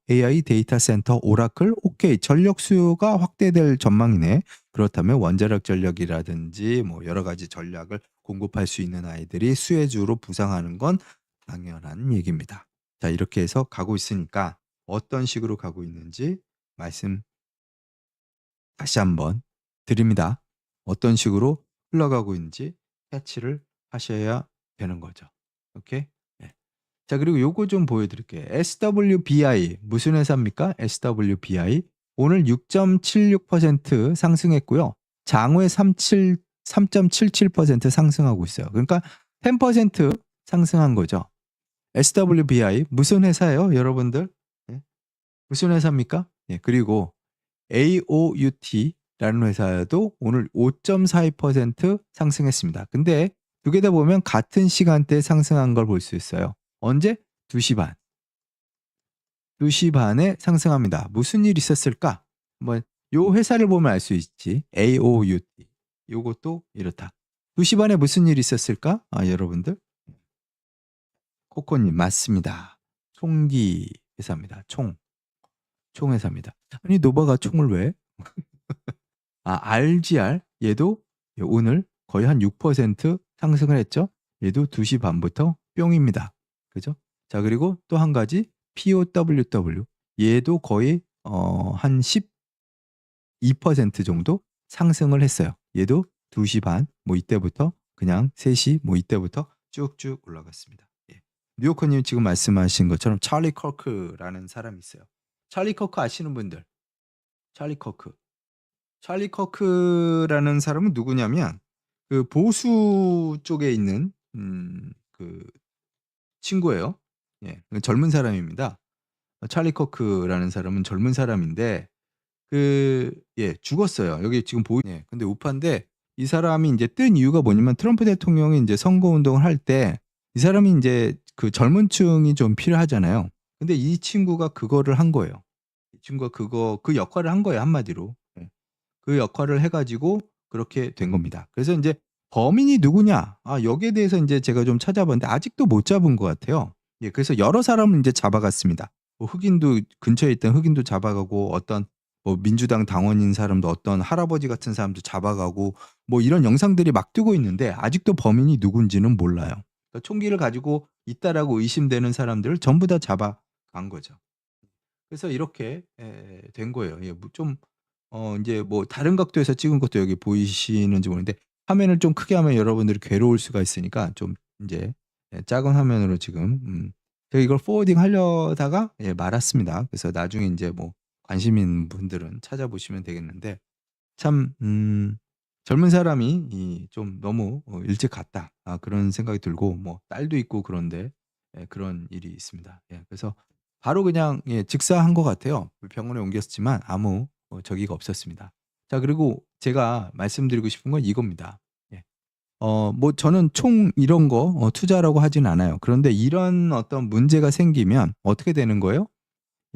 AI 데이터 센터 오라클 오케이 전력 수요가 확대될 전망이네. 그렇다면 원자력 전력이라든지 여러 가지 전략을 공급할 수 있는 아이들이 수혜주로 부상하는 건 당연한 얘기입니다. 자, 이렇게 해서 가고 있으니까 어떤 식으로 가고 있는지 말씀 다시 한번 드립니다. 어떤 식으로 흘러가고 있는지 캐치를 하셔야 되는 거죠. 오케이? 자, 그리고 요거 좀 보여드릴게요. SWBI 무슨 회사입니까? SWBI 오늘 6.76% 상승했고요. 장외 3.77% 상승하고 있어요. 그러니까 10% 상승한 거죠. SWBI 무슨 회사예요, 여러분들? 무슨 회사입니까? 그리고 AOUT라는 회사도 오늘 5.42% 상승했습니다. 근데 두 개 다 보면 같은 시간대에 상승한 걸 볼 수 있어요. 언제? 2시 반. 2시 반에 상승합니다. 무슨 일 있었을까? 요 회사를 보면 알 수 있지. AOUT. 요것도 이렇다. 2시 반에 무슨 일 있었을까? 여러분들. 코코님 맞습니다. 총기 회사입니다. 총 회사입니다. 아니 노바가 총을 왜? RGR 얘도 오늘 거의 한 6% 상승을 했죠. 얘도 2시 반부터 뿅입니다. 그죠? 자, 그리고 또 한 가지 POWW 얘도 거의 한 12% 정도 상승을 했어요. 얘도 2시 반 이때부터 그냥 3시 이때부터 쭉쭉 올라갔습니다. 뉴요커님 지금 말씀하신 것처럼 찰리 커크라는 사람이 있어요. 찰리 커크 아시는 분들? 찰리 커크라는 사람은 누구냐면 그 보수 쪽에 있는 그 친구예요. 젊은 사람입니다. 찰리 커크라는 사람은 젊은 사람인데 죽었어요. 여기 지금 근데 우파인데 이 사람이 이제 뜬 이유가 뭐냐면 트럼프 대통령이 이제 선거 운동을 할 때 이 사람이 이제 그 젊은 층이 좀 필요하잖아요. 근데 이 친구가 그거를 한 거예요. 이 친구가 그 역할을 한 거예요, 한마디로. 예. 그 역할을 해 가지고 그렇게 된 겁니다. 그래서 인제 범인이 누구냐? 여기에 대해서 인제 제가 좀 찾아봤는데 아직도 못 잡은 것 같아요. 예, 그래서 여러 사람을 인제 잡아갔습니다. 뭐 흑인도 근처에 있던 흑인도 잡아가고 어떤 뭐 민주당 당원인 사람도 어떤 할아버지 같은 사람도 잡아가고 뭐 이런 영상들이 막 뜨고 있는데 아직도 범인이 누군지는 몰라요. 그러니까 총기를 가지고 있다라고 의심되는 사람들을 전부 다 잡아간 거죠. 그래서 이렇게 된 거예요. 예, 뭐 좀 인제 뭐 다른 각도에서 찍은 것도 여기 보이시는지 모르겠는데 화면을 좀 크게 하면 여러분들이 괴로울 수가 있으니까 좀 인제 작은 화면으로 지금 제가 이걸 포워딩 하려다가 말았습니다. 그래서 나중에 인제 뭐 관심 있는 분들은 찾아보시면 되겠는데 참 젊은 사람이 좀 너무 일찍 갔다. 그런 생각이 들고 뭐 딸도 있고 그런데 그런 일이 있습니다. 예, 그래서 바로 그냥 즉사한 것 같아요. 병원에 옮겼지만 아무 저기가 없었습니다. 자, 그리고 제가 말씀드리고 싶은 건 이겁니다. 예. 뭐 저는 총 이런 거 투자라고 하진 않아요. 그런데 이런 어떤 문제가 생기면 어떻게 되는 거예요?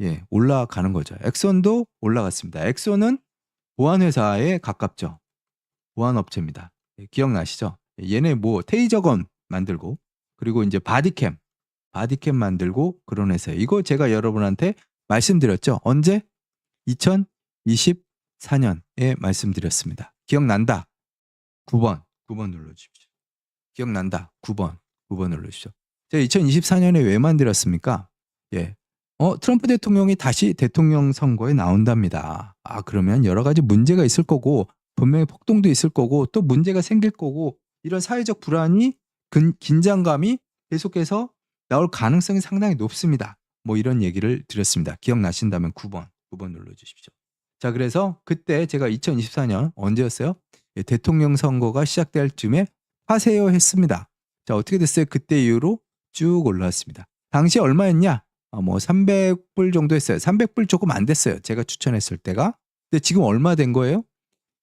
예, 올라가는 거죠. 엑손도 올라갔습니다. 엑손은 보안 회사에 가깝죠. 보안 업체입니다. 예, 기억나시죠? 얘네 뭐 테이저건 만들고 그리고 인제 바디캠 만들고 그런 회사예요. 이거 제가 여러분한테 말씀드렸죠. 언제? 2024년에 말씀드렸습니다. 기억난다. 9번 눌러 주십시오. 기억난다. 9번 눌러 주십시오. 제가 2024년에 왜 만들었습니까? 예. 트럼프 대통령이 다시 대통령 선거에 나온답니다. 그러면 여러 가지 문제가 있을 거고 분명히 폭동도 있을 거고 또 문제가 생길 거고 이런 사회적 불안이 긴장감이 계속해서 나올 가능성이 상당히 높습니다. 뭐 이런 얘기를 드렸습니다. 기억나신다면 9번 눌러 주십시오. 자, 그래서 그때 제가 2024년 언제였어요? 예, 대통령 선거가 시작될 쯤에 하세요 했습니다. 자, 어떻게 됐어요? 그때 이후로 쭉 올라왔습니다. 당시 얼마였냐? 뭐 300불 정도 했어요. 300불 조금 안 됐어요. 제가 추천했을 때가. 근데 지금 얼마 된 거예요?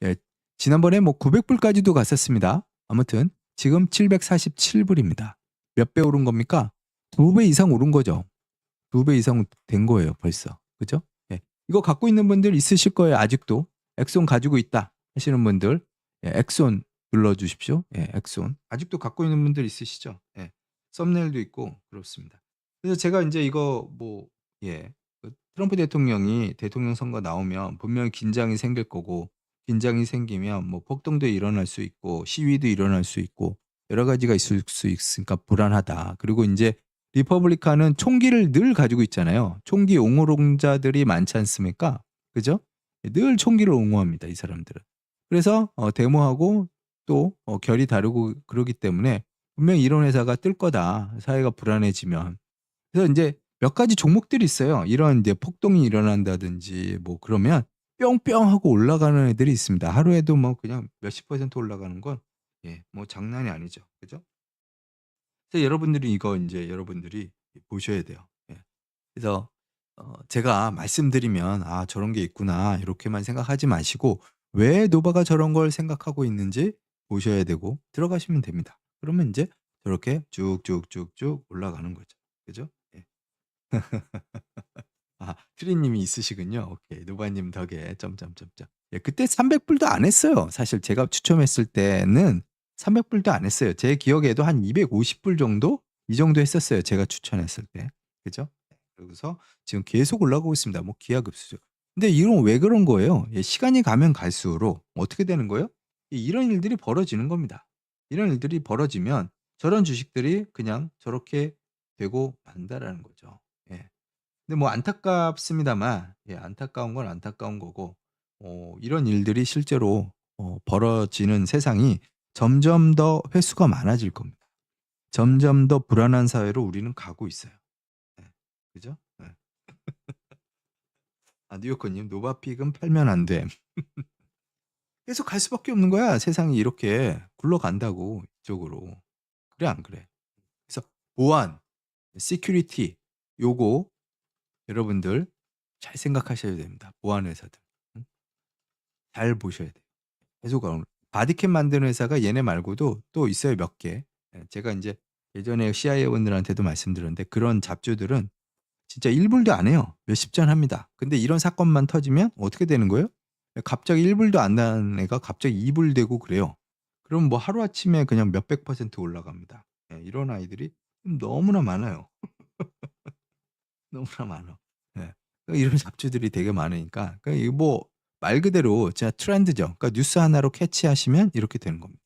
예, 지난번에 뭐 900불까지도 갔었습니다. 아무튼 지금 747불입니다. 몇 배 오른 겁니까? 2배 이상 오른 거죠. 2배 이상 된 거예요, 벌써. 그죠? 예. 이거 갖고 있는 분들 있으실 거예요, 아직도. 엑손 가지고 있다 하시는 분들. 예, 엑손 눌러 주십시오. 예, 엑손. 아직도 갖고 있는 분들 있으시죠? 예. 썸네일도 있고 그렇습니다. 그래서 제가 인제 이거 뭐 그 트럼프 대통령이 대통령 선거 나오면 분명히 긴장이 생길 거고 긴장이 생기면 뭐 폭동도 일어날 수 있고 시위도 일어날 수 있고 여러 가지가 있을 수 있으니까 불안하다. 그리고 인제 리퍼블리칸은 총기를 늘 가지고 있잖아요. 총기 옹호론자들이 많지 않습니까? 그죠? 늘 총기를 옹호합니다, 이 사람들은. 그래서 데모하고 또 결이 다르고 그러기 때문에 분명히 이런 회사가 뜰 거다. 사회가 불안해지면. 그래서 인제 몇 가지 종목들이 있어요. 이런 인제 폭동이 일어난다든지 뭐 그러면 뿅뿅 하고 올라가는 애들이 있습니다. 하루에도 뭐 그냥 몇십 % 올라가는 건 뭐 장난이 아니죠. 그죠? 그래서 여러분들이 이거 인제 여러분들이 보셔야 돼요. 예. 그래서 제가 말씀드리면 '아, 저런 게 있구나.' 이렇게만 생각하지 마시고 왜 노바가 저런 걸 생각하고 있는지 보셔야 되고 들어가시면 됩니다. 그러면 인제 저렇게 쭉쭉쭉쭉 올라가는 거죠. 그죠? 예. 트리 님이 있으시군요. 오케이. 노바님 덕에 점점점점. 예, 그때 300불도 안 했어요. 사실 제가 추첨했을 때는 300불도 안 했어요. 제 기억에도 한 250불 정도 이 정도 했었어요. 제가 추천했을 때. 그죠? 그러고서 지금 계속 올라가고 있습니다. 뭐 기하급수죠. 근데 이런 왜 그런 거예요? 예, 시간이 가면 갈수록 어떻게 되는 거예요? 이런 일들이 벌어지는 겁니다. 이런 일들이 벌어지면 저런 주식들이 그냥 저렇게 되고 만다라는 거죠. 예. 근데 뭐 안타깝습니다만 안타까운 건 안타까운 거고 이런 일들이 실제로 벌어지는 세상이 점점 더 횟수가 많아질 겁니다. 점점 더 불안한 사회로 우리는 가고 있어요. 예. 그죠? 예. 뉴요커 님 "노바픽은 팔면 안 됨." 계속 갈 수밖에 없는 거야. 세상이 이렇게 굴러간다고 이쪽으로. 그래 안 그래? 그래서 보안, 시큐리티 요거 여러분들 잘 생각하셔야 됩니다. 보안 회사들. 잘 보셔야 돼요. 계속 바디캠 만드는 회사가 얘네 말고도 또 있어요, 몇 개. 제가 인제 예전에 CIA원들한테도 말씀드렸는데 그런 잡주들은 진짜 1불도 안 해요. 몇십 잔 합니다. 근데 이런 사건만 터지면 어떻게 되는 거예요? 갑자기 1불도 안 나는 애가 갑자기 2불 되고 그래요. 그럼 뭐 하루아침에 그냥 몇백 % 올라갑니다. 예, 이런 아이들이 너무나 많아요. 너무나 많아. 예. 이런 잡주들이 되게 많으니까 이거 뭐 말 그대로 진짜 트렌드죠. 그러니까 뉴스 하나로 캐치하시면 이렇게 되는 겁니다.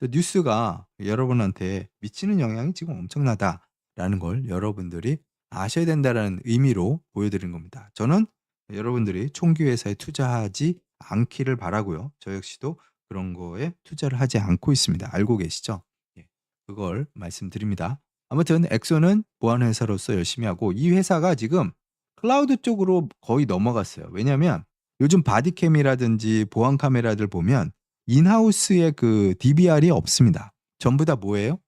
뉴스가 여러분한테 미치는 영향이 지금 엄청나다라는 걸 여러분들이 아셔야 된다라는 의미로 보여드린 겁니다. 저는 여러분들이 총기 회사에 투자하지 않기를 바라고요. 저 역시도 그런 거에 투자를 하지 않고 있습니다. 알고 계시죠? 예, 그걸 말씀드립니다. 아무튼 엑소는 보안 회사로서 열심히 하고 이 회사가 지금 클라우드 쪽으로 거의 넘어갔어요. 왜냐하면 요즘 바디캠이라든지 보안 카메라들 보면 인하우스에 그 DVR이 없습니다. 전부 다 뭐예요?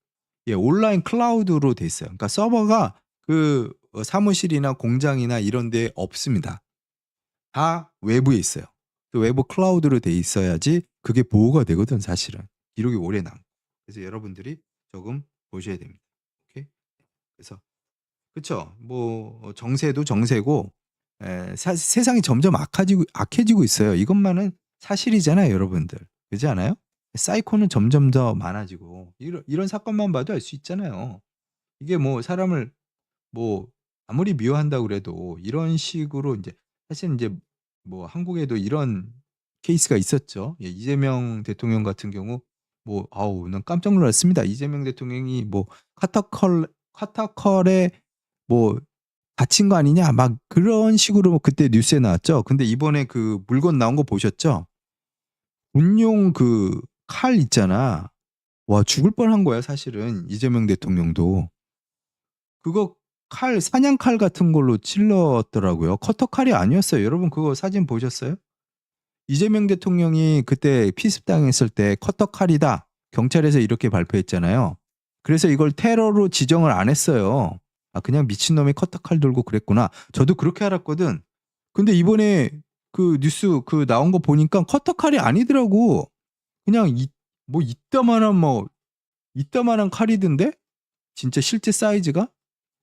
예, 온라인 클라우드로 돼 있어요. 그러니까 서버가 그 사무실이나 공장이나 이런 데 없습니다. 다 외부에 있어요. 그 외부 클라우드로 돼 있어야지 그게 보호가 되거든, 사실은. 기록이 오래 남고. 그래서 여러분들이 조금 보셔야 됩니다. 오케이? 그래서 그쵸? 뭐 정세도 정세고 세상이 점점 악해지고 있어요. 이것만은 사실이잖아요, 여러분들. 그렇지 않아요? 사이코는 점점 더 많아지고 이런 사건만 봐도 알 수 있잖아요. 이게 뭐 사람을 뭐 아무리 미워한다고 그래도 이런 식으로 이제 사실 이제 뭐 한국에도 이런 케이스가 있었죠. 예, 이재명 대통령 같은 경우 뭐 아우 난 깜짝 놀랐습니다. 이재명 대통령이 뭐 카타컬에 뭐 다친 거 아니냐 막 그런 식으로 그때 뉴스에 나왔죠. 근데 이번에 그 물건 나온 거 보셨죠? 군용 그 칼 있잖아. 와 죽을 뻔한 거야 사실은 이재명 대통령도. 그거 칼 사냥칼 같은 걸로 찔렀더라고요. 커터 칼이 아니었어요. 여러분 그거 사진 보셨어요? 이재명 대통령이 그때 피습당했을 때 커터 칼이다. 경찰에서 이렇게 발표했잖아요. 그래서 이걸 테러로 지정을 안 했어요. 아 그냥 미친놈이 커터칼 들고 그랬구나. 저도 그렇게 알았거든. 근데 이번에 그 뉴스 그 나온 거 보니까 커터칼이 아니더라고. 그냥 이따만한 칼이던데? 진짜 실제 사이즈가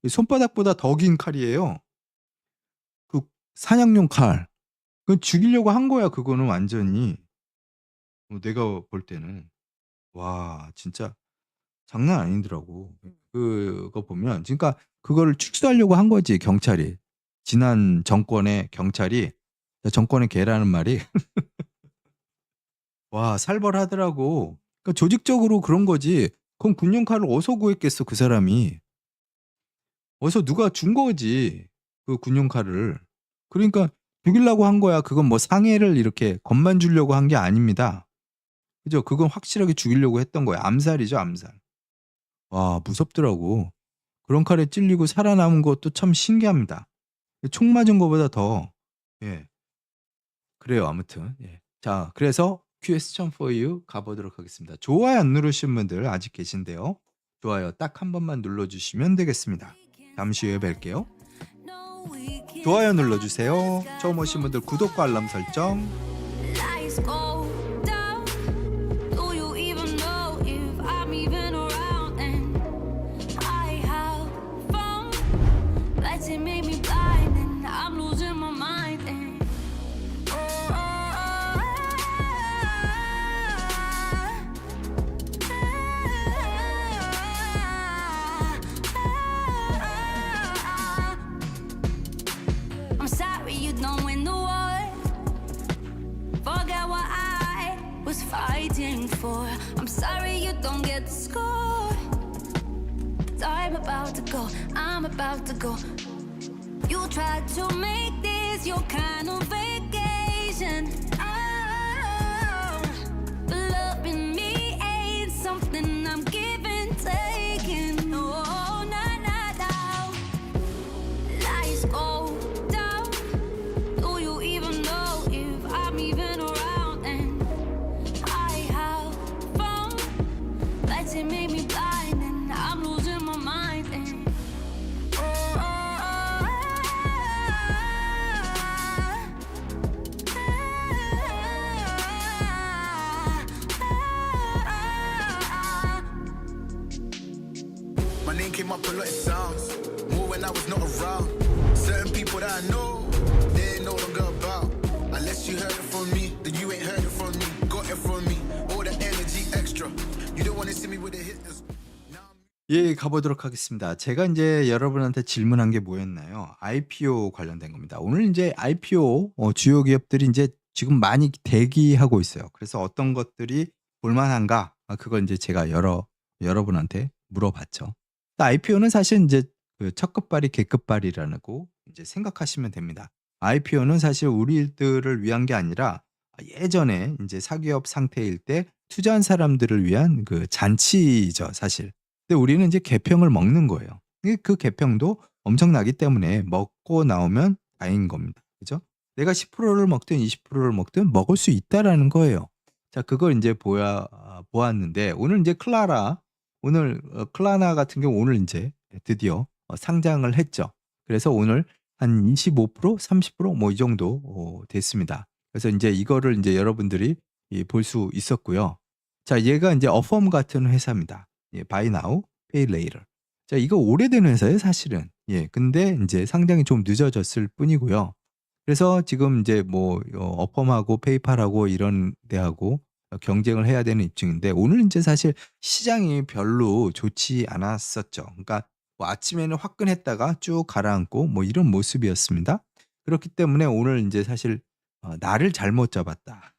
손바닥보다 더 긴 칼이에요. 그 사냥용 칼. 그건 죽이려고 한 거야. 그거는 완전히. 내가 볼 때는 와 진짜 장난 아니더라고. 그거 보면 그러니까 그거를 축소하려고 한 거지 경찰이. 지난 정권의 경찰이 정권의 개라는 말이 와 살벌하더라고. 그러니까 조직적으로 그런 거지. 그럼 군용 칼을 어디서 구했겠어 그 사람이. 어디서 누가 준 거지 그 군용 칼을. 그러니까 죽이려고 한 거야. 그건 뭐 상해를 이렇게 겁만 주려고 한 게 아닙니다. 그죠? 그건 확실하게 죽이려고 했던 거야. 암살이죠 암살. 와 무섭더라고. 그런 칼에 찔리고 살아남은 것도 참 신기합니다. 총 맞은 것보다 더 예. 그래요 아무튼 예. 자 그래서 Question for you 가보도록 하겠습니다. 좋아요 안 누르신 분들 아직 계신데요. 좋아요 딱 한 번만 눌러주시면 되겠습니다. 잠시 후에 뵐게요. 좋아요 눌러주세요. 처음 오신 분들 구독과 알람 설정. Lights go down. Do you even know if I'm even around? And I have found lights that make me blind, and I'm losing my mind. And I'm sorry you don't win the war. Forget what I was fighting for. I'm sorry you don't get the score. I'm about to go, I'm about to go. You tried to make this your kind of vacation. Oh, but loving me ain't something I'm giving, taking. Oh, nah, nah, nah. Lights go down. Do you even know if I'm even around? And I have found lights that make me blind, and I'm losing my mind. And My name came up a lot of sounds. More when I was not around. Certain people that I know, they ain't know what I'm good about. Unless you heard it from me, then you ain't heard it from me. Got it from me, all the energy extra. You don't wanna see me with the hitters. 예, 가보도록 하겠습니다. 제가 이제 여러분한테 질문한 게 뭐였나요? IPO 관련된 겁니다. 오늘 이제 IPO 주요 기업들이 이제 지금 많이 대기하고 있어요. 그래서 어떤 것들이 볼만한가? 그걸 이제 제가 여러분한테 물어봤죠. IPO는 사실 이제 그 첫 끝발이 개끝발이라고 이제 생각하시면 됩니다. IPO는 사실 우리들을 위한 게 아니라 예전에 이제 사기업 상태일 때 투자한 사람들을 위한 그 잔치죠, 사실. 근데 우리는 이제 개평을 먹는 거예요. 그 개평도 엄청나기 때문에 먹고 나오면 다행인 겁니다. 그죠? 내가 10%를 먹든 20%를 먹든 먹을 수 있다라는 거예요. 자, 그걸 이제 보았는데 오늘 이제 클라나 같은 경우 오늘 이제 드디어 상장을 했죠. 그래서 오늘 한 25%, 30% 이 정도 됐습니다. 그래서 이제 이거를 이제 여러분들이 볼 수 있었고요. 자, 얘가 이제 어펌 같은 회사입니다. 예, buy now, pay later. 자, 이거 오래된 회사예요, 사실은. 예, 근데 이제 상당히 좀 늦어졌을 뿐이고요. 그래서 지금 이제 뭐 어펌하고 페이팔하고 이런 데하고 경쟁을 해야 되는 입장인데 오늘 이제 사실 시장이 별로 좋지 않았었죠. 그러니까 뭐 아침에는 화끈했다가 쭉 가라앉고 뭐 이런 모습이었습니다. 그렇기 때문에 오늘 이제 사실 날을 잘못 잡았다.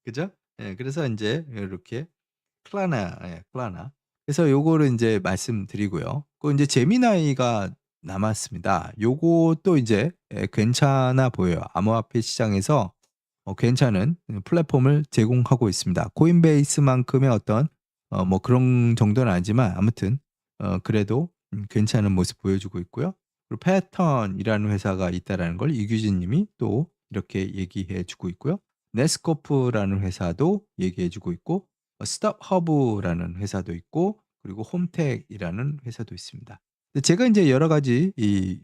그죠? 예, 그래서 이제 이렇게 클라나. 그래서 요거를 이제 말씀드리고요. 그 이제 제미나이가 남았습니다. 요것도 이제 괜찮아 보여요. 암호화폐 시장에서 괜찮은 플랫폼을 제공하고 있습니다. 코인베이스만큼의 어떤 뭐 그런 정도는 아니지만 아무튼 그래도 괜찮은 모습 보여주고 있고요. 그리고 패턴이라는 회사가 있다라는 걸 이규진 님이 또 이렇게 얘기해 주고 있고요. 네스코프라는 회사도 얘기해 주고 있고 스탑허브라는 회사도 있고 그리고 홈텍이라는 회사도 있습니다. 제가 이제 여러 가지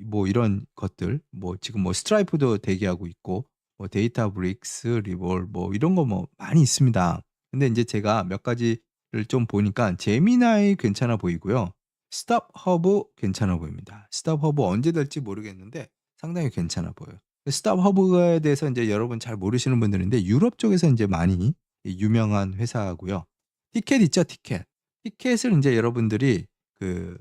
뭐 이런 것들 뭐 지금 뭐 스트라이프도 대기하고 있고 뭐 데이터브릭스, 리볼 뭐 이런 거 뭐 많이 있습니다. 근데 이제 제가 몇 가지를 좀 보니까 제미나이 괜찮아 보이고요. 스탑허브 괜찮아 보입니다. 스탑허브 언제 될지 모르겠는데 상당히 괜찮아 보여요. 스탑허브에 대해서 이제 여러분 잘 모르시는 분들인데 유럽 쪽에서 이제 많이 유명한 회사고요. 티켓 있죠, 티켓. 티켓을 이제 여러분들이 그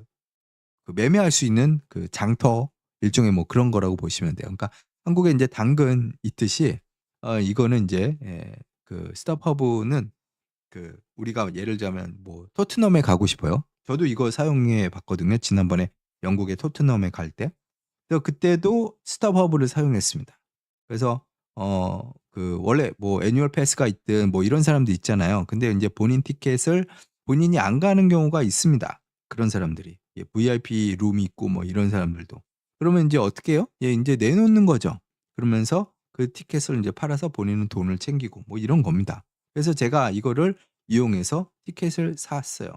매매할 수 있는 그 장터 일종의 뭐 그런 거라고 보시면 돼요. 그러니까 한국에 이제 당근 있듯이 이거는 이제 그 스탑허브는 그 우리가 예를 들자면 뭐 토트넘에 가고 싶어요. 저도 이거 사용해 봤거든요. 지난번에 영국의 토트넘에 갈 때. 그때도 스탑허브를 사용했습니다. 그래서 그 원래 뭐 애뉴얼 패스가 있든 뭐 이런 사람도 있잖아요. 근데 이제 본인 티켓을 본인이 안 가는 경우가 있습니다. 그런 사람들이. 예, VIP 룸이 있고 뭐 이런 사람들도. 그러면 이제 어떻게 해요? 예, 이제 내놓는 거죠. 그러면서 그 티켓을 이제 팔아서 본인은 돈을 챙기고 뭐 이런 겁니다. 그래서 제가 이거를 이용해서 티켓을 샀어요.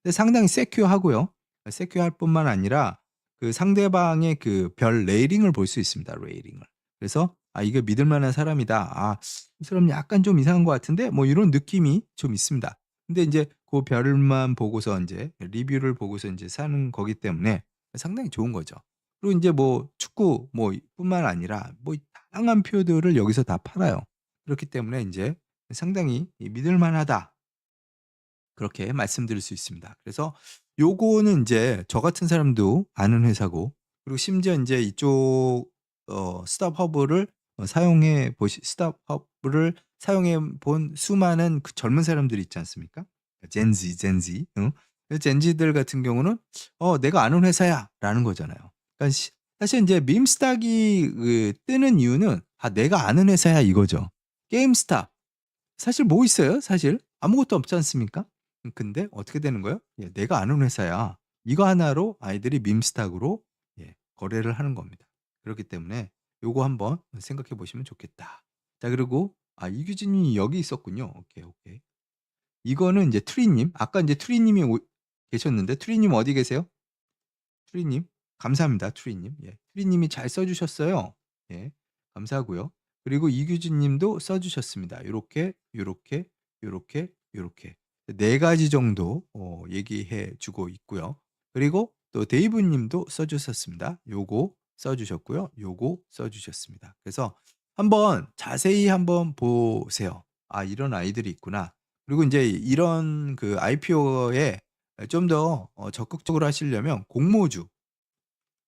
근데 상당히 세큐하고요. 세큐할 뿐만 아니라 그 상대방의 그 별 레이팅을 볼 수 있습니다. 레이팅을. 그래서 이게 믿을 만한 사람이다. 이 사람 약간 좀 이상한 것 같은데 뭐 이런 느낌이 좀 있습니다. 근데 이제 그 별만 보고서 이제 리뷰를 보고서 이제 사는 거기 때문에 상당히 좋은 거죠. 그리고 이제 뭐 축구 뭐 뿐만 아니라 뭐 다양한 표들을 여기서 다 팔아요. 그렇기 때문에 이제 상당히 믿을 만하다. 그렇게 말씀드릴 수 있습니다. 그래서 요거는 이제 저 같은 사람도 아는 회사고 그리고 심지어 이제 이쪽 스탑허브를 스탑허브를 사용해 본 수많은 그 젊은 사람들이 있지 않습니까? 젠지. 젠지들 같은 경우는 내가 아는 회사야라는 거잖아요. 그러니까 사실 이제 밈스탁이 그 뜨는 이유는 내가 아는 회사야 이거죠. 게임스탑 사실 뭐 있어요? 사실 아무것도 없지 않습니까? 근데 어떻게 되는 거예요? 예, 내가 아는 회사야. 이거 하나로 아이들이 밈스탁으로 거래를 하는 겁니다. 그렇기 때문에 요거 한번 생각해 보시면 좋겠다. 자, 그리고 이규진이 여기 있었군요. 오케이. 이거는 이제 트리님. 아까 이제 트리님이 계셨는데 트리님 어디 계세요? 트리님 감사합니다. 트리님. 예, 트리님이 잘 써주셨어요. 예, 감사하고요. 그리고 이규진님도 써주셨습니다. 요렇게 4가지 정도 얘기해 주고 있고요. 그리고 또 데이브 님도 써주셨습니다. 요거 써주셨고요. 요거 써주셨습니다. 그래서 한번 자세히 한번 보세요. 아, 이런 아이들이 있구나. 그리고 이제 이런 그 IPO에 좀 더 적극적으로 하시려면 공모주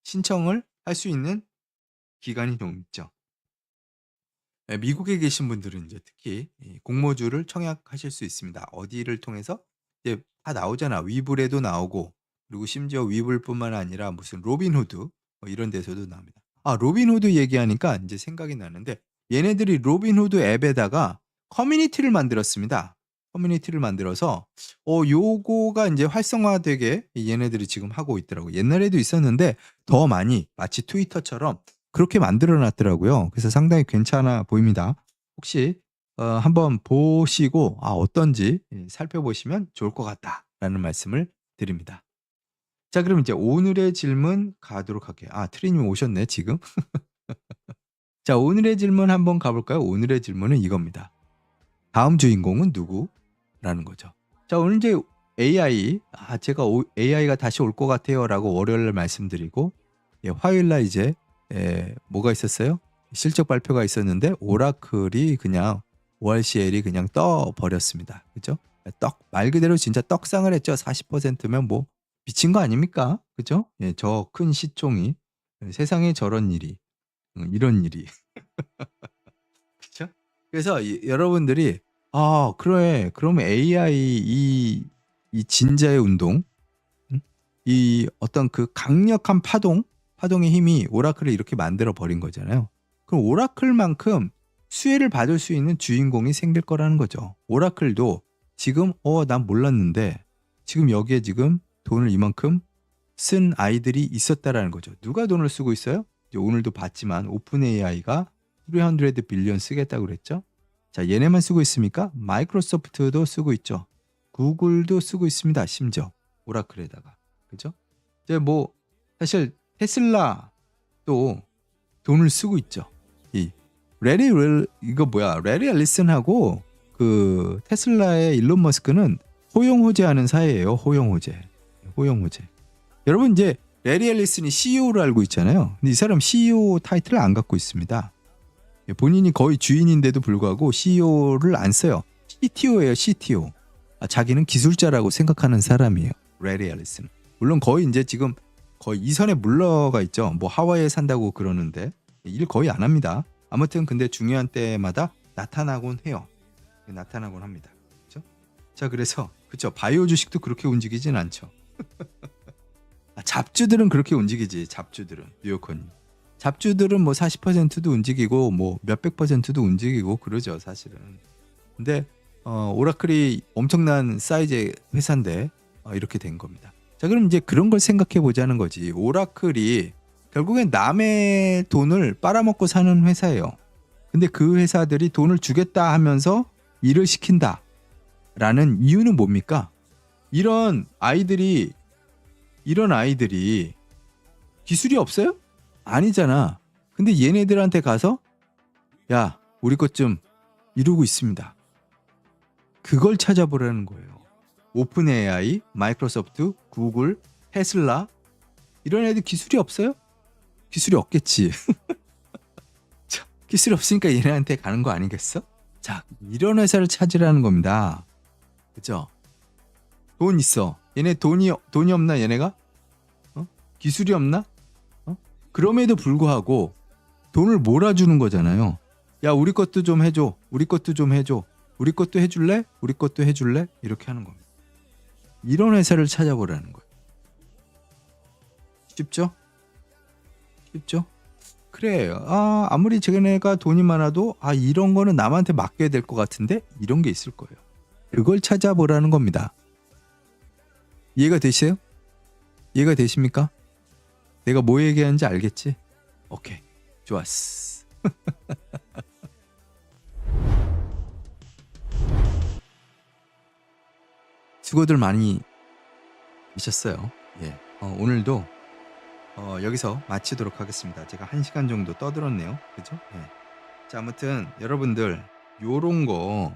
신청을 할 수 있는 기간이 좀 있죠. 미국에 계신 분들은 이제 특히 이 공모주를 청약하실 수 있습니다. 어디를 통해서? 이제 다 나오잖아. 위블에도 나오고, 그리고 심지어 위블뿐만 아니라 무슨 로빈후드 이런 데서도 나옵니다. 아, 로빈후드 얘기하니까 이제 생각이 나는데, 얘네들이 로빈후드 앱에다가 커뮤니티를 만들었습니다. 커뮤니티를 만들어서 요거가 이제 활성화되게 얘네들이 지금 하고 있더라고요. 옛날에도 있었는데 더 많이 마치 트위터처럼 그렇게 만들어 놨더라고요. 그래서 상당히 괜찮아 보입니다. 혹시 한번 보시고 어떤지 살펴보시면 좋을 것 같다라는 말씀을 드립니다. 자, 그럼 이제 오늘의 질문 가도록 할게요. 트리님 오셨네 지금. 자, 오늘의 질문 한번 가볼까요? 오늘의 질문은 이겁니다. 다음 주인공은 누구? 라는 거죠. 자, 오늘 이제 AI, 제가 AI가 다시 올 것 같아요 라고 월요일날 말씀드리고, 화요일날 이제 뭐가 있었어요? 실적 발표가 있었는데 오라클이 그냥 ORCL이 그냥 떠 버렸습니다. 그죠? 말 그대로 진짜 떡상을 했죠. 40%면 뭐 미친 거 아닙니까? 그죠? 저 큰 시총이 세상에 저런 일이 이런 일이 그죠? 그래서 여러분들이 그래, 그러면 AI 이 진자의 운동, 이 어떤 그 강력한 파동의 힘이 오라클을 이렇게 만들어 버린 거잖아요. 그럼 오라클만큼 수혜를 받을 수 있는 주인공이 생길 거라는 거죠. 오라클도 지금 난 몰랐는데 지금 여기에 지금 돈을 이만큼 쓴 아이들이 있었다라는 거죠. 누가 돈을 쓰고 있어요? 이제 오늘도 봤지만 오픈 AI가 300 빌리언 쓰겠다고 그랬죠. 자, 얘네만 쓰고 있습니까? 마이크로소프트도 쓰고 있죠. 구글도 쓰고 있습니다. 심지어 오라클에다가. 그죠? 이제 뭐 사실 테슬라도 돈을 쓰고 있죠. 레리 앨리슨하고 그 테슬라의 일론 머스크는 호용호제하는 사이예요. 호용호제. 여러분 이제 레리 앨리슨이 CEO를 알고 있잖아요. 근데 이 사람 CEO 타이틀을 안 갖고 있습니다. 본인이 거의 주인인데도 불구하고 CEO를 안 써요. CTO예요. CTO. 자기는 기술자라고 생각하는 사람이에요. 레리 앨리슨. 물론 거의 이제 지금 거의 이선에 물러가 있죠. 뭐 하와이에 산다고 그러는데 일 거의 안 합니다. 아무튼 근데 중요한 때마다 나타나곤 해요. 나타나곤 합니다. 그렇죠? 자, 그래서 그렇죠. 바이오 주식도 그렇게 움직이진 않죠. 잡주들은 그렇게 움직이지. 잡주들은 뉴요커님. 잡주들은 뭐 40%도 움직이고 뭐 몇백 %도 움직이고 그러죠, 사실은. 근데 오라클이 엄청난 사이즈의 회사인데 이렇게 된 겁니다. 자, 그럼 이제 그런 걸 생각해 보자는 거지. 오라클이 결국엔 남의 돈을 빨아먹고 사는 회사예요. 근데 그 회사들이 돈을 주겠다 하면서 일을 시킨다 라는 이유는 뭡니까? 이런 아이들이 기술이 없어요? 아니잖아. 근데 얘네들한테 가서 야, 우리 것 좀 이루고 있습니다. 그걸 찾아보라는 거예요. 오픈 AI, 마이크로소프트, 구글, 테슬라 이런 애들 기술이 없어요? 기술이 없겠지. 기술이 없으니까 얘네한테 가는 거 아니겠어? 자, 이런 회사를 찾으라는 겁니다. 그죠? 돈 있어. 얘네 돈이 없나 얘네가? 기술이 없나? 그럼에도 불구하고 돈을 몰아주는 거잖아요. 야, 우리 것도 좀 해줘. 우리 것도 좀 해줘. 우리 것도 해줄래? 우리 것도 해줄래? 이렇게 하는 겁니다. 이런 회사를 찾아보라는 거예요. 쉽죠? 쉽죠? 그래. 아무리 쟤네가 돈이 많아도 이런 거는 남한테 맡겨야 될 것 같은데 이런 게 있을 거예요. 그걸 찾아보라는 겁니다. 이해가 되세요? 이해가 되십니까? 내가 뭐 얘기하는지 알겠지? 오케이. 좋았어. 수고들 많이 하셨어요. 예. 오늘도 여기서 마치도록 하겠습니다. 제가 1시간 정도 떠들었네요. 그죠? 예. 자, 아무튼 여러분들 요런 거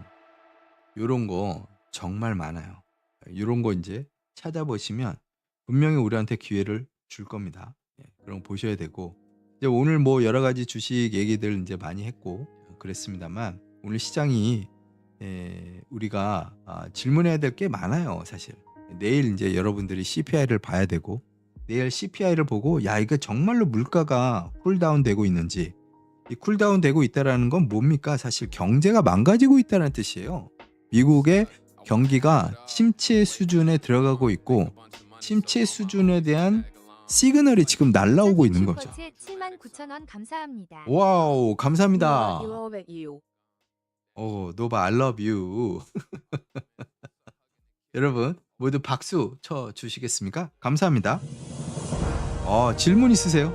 정말 많아요. 요런 거 이제 찾아보시면 분명히 우리한테 기회를 줄 겁니다. 예, 그럼 보셔야 되고 이제 오늘 뭐 여러 가지 주식 얘기들 이제 많이 했고 그랬습니다만 오늘 시장이 우리가 질문해야 될 게 많아요, 사실. 내일 이제 여러분들이 CPI를 봐야 되고 내일 CPI를 보고 야 이거 정말로 물가가 쿨다운 되고 있는지 이 쿨다운 되고 있다라는 건 뭡니까? 사실 경제가 망가지고 있다는 뜻이에요. 미국의 경기가 침체 수준에 들어가고 있고 침체 수준에 대한 시그널이 지금 날라오고 있는 거죠. 79,000원 감사합니다. 와우, 감사합니다. love you. 노바 I love you. 여러분 모두 박수 쳐 주시겠습니까? 감사합니다. 질문 있으세요?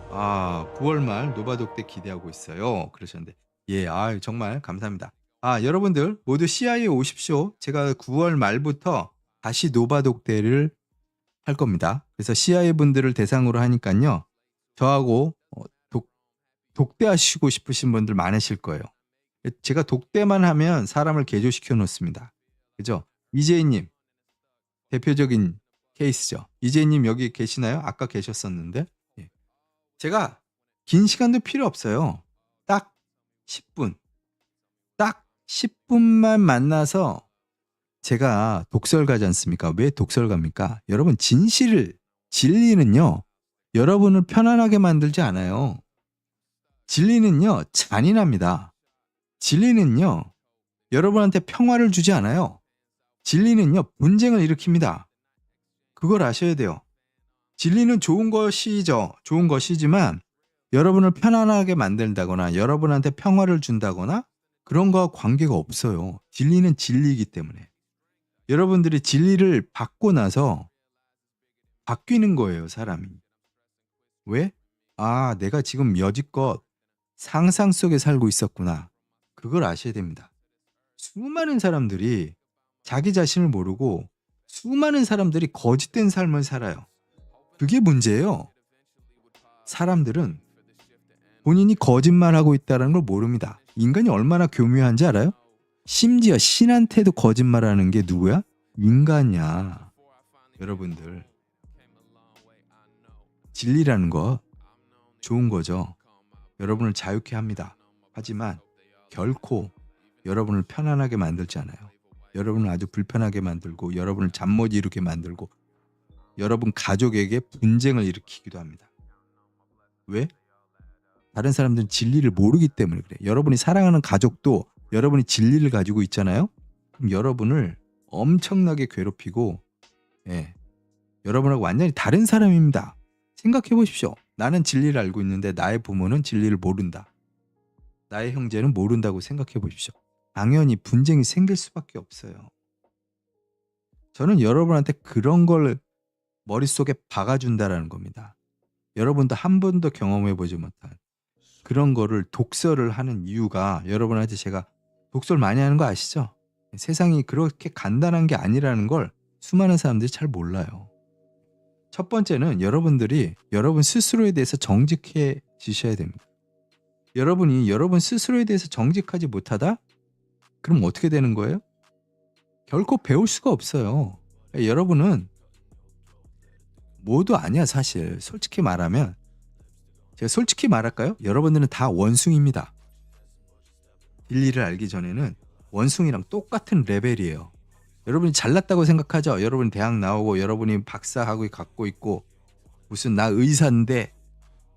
9월 말 노바독대 기대하고 있어요. 그러셨는데 예, 정말 감사합니다. 여러분들 모두 CI에 오십시오. 제가 9월 말부터 다시 노바독대를 할 겁니다. 그래서 CI 분들을 대상으로 하니까요. 저하고 독대하시고 싶으신 분들 많으실 거예요. 제가 독대만 하면 사람을 개조시켜 놓습니다. 그죠? 이재희님 대표적인 케이스죠. 이재희님 여기 계시나요? 아까 계셨었는데 예. 제가 긴 시간도 필요 없어요. 딱 10분 딱 10분만 만나서 제가 독설가지 않습니까? 왜 독설가입니까? 여러분 진리는요 여러분을 편안하게 만들지 않아요. 진리는요 잔인합니다. 진리는요 여러분한테 평화를 주지 않아요. 진리는요 분쟁을 일으킵니다. 그걸 아셔야 돼요. 진리는 좋은 것이죠. 좋은 것이지만 여러분을 편안하게 만든다거나 여러분한테 평화를 준다거나 그런 거와 관계가 없어요. 진리는 진리이기 때문에. 여러분들이 진리를 받고 나서 바뀌는 거예요, 사람이. 왜? 내가 지금 여지껏 상상 속에 살고 있었구나. 그걸 아셔야 됩니다. 수많은 사람들이 자기 자신을 모르고 수많은 사람들이 거짓된 삶을 살아요. 그게 문제예요. 사람들은 본인이 거짓말하고 있다는 걸 모릅니다. 인간이 얼마나 교묘한지 알아요? 심지어 신한테도 거짓말하는 게 누구야? 인간이야. 여러분들 진리라는 거 좋은 거죠. 여러분을 자유케 합니다. 하지만 결코 여러분을 편안하게 만들지 않아요. 여러분을 아주 불편하게 만들고 여러분을 잠 못 이루게 만들고 여러분 가족에게 분쟁을 일으키기도 합니다. 왜? 다른 사람들은 진리를 모르기 때문에 그래. 여러분이 사랑하는 가족도 여러분이 진리를 가지고 있잖아요. 그럼 여러분을 엄청나게 괴롭히고 여러분하고 완전히 다른 사람입니다. 생각해 보십시오. 나는 진리를 알고 있는데 나의 부모는 진리를 모른다. 나의 형제는 모른다고 생각해 보십시오. 당연히 분쟁이 생길 수밖에 없어요. 저는 여러분한테 그런 걸 머릿속에 박아준다라는 겁니다. 여러분도 한 번도 경험해 보지 못한 그런 거를 독설을 하는 이유가 여러분한테 제가 독설 많이 하는 거 아시죠? 세상이 그렇게 간단한 게 아니라는 걸 수많은 사람들이 잘 몰라요. 첫 번째는 여러분들이 여러분 스스로에 대해서 정직해지셔야 됩니다. 여러분이 여러분 스스로에 대해서 정직하지 못하다? 그럼 어떻게 되는 거예요? 결코 배울 수가 없어요. 여러분은 모두 아니야 사실. 솔직히 말하면 제가 솔직히 말할까요? 여러분들은 다 원숭이입니다. 진리를 알기 전에는 원숭이랑 똑같은 레벨이에요. 여러분이 잘났다고 생각하죠? 여러분이 대학 나오고 여러분이 박사학위 갖고 있고 무슨 나 의사인데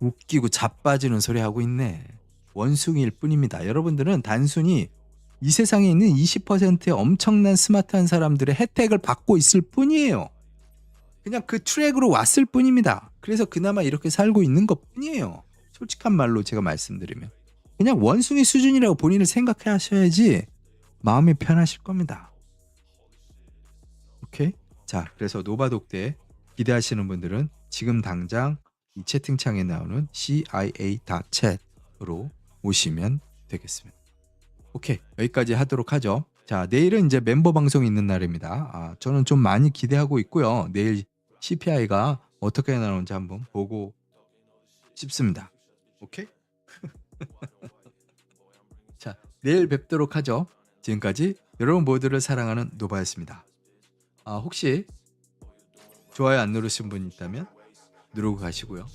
웃기고 자빠지는 소리 하고 있네. 원숭이일 뿐입니다. 여러분들은 단순히 이 세상에 있는 20%의 엄청난 스마트한 사람들의 혜택을 받고 있을 뿐이에요. 그냥 그 트랙으로 왔을 뿐입니다. 그래서 그나마 이렇게 살고 있는 것 뿐이에요. 솔직한 말로 제가 말씀드리면 그냥 원숭이 수준이라고 본인을 생각해 하셔야지 마음이 편하실 겁니다. 오케이? 자, 그래서 노바독대 기대하시는 분들은 지금 당장 이 채팅창에 나오는 cia.chat으로 오시면 되겠습니다. 오케이, 여기까지 하도록 하죠. 자, 내일은 이제 멤버 방송이 있는 날입니다. 저는 좀 많이 기대하고 있고요. 내일 CPI가 어떻게 나오는지 한번 보고 싶습니다. 오케이? 자, 내일 뵙도록 하죠. 지금까지 여러분 모두를 사랑하는 노바였습니다. 혹시 좋아요 안 누르신 분 있다면 누르고 가시고요.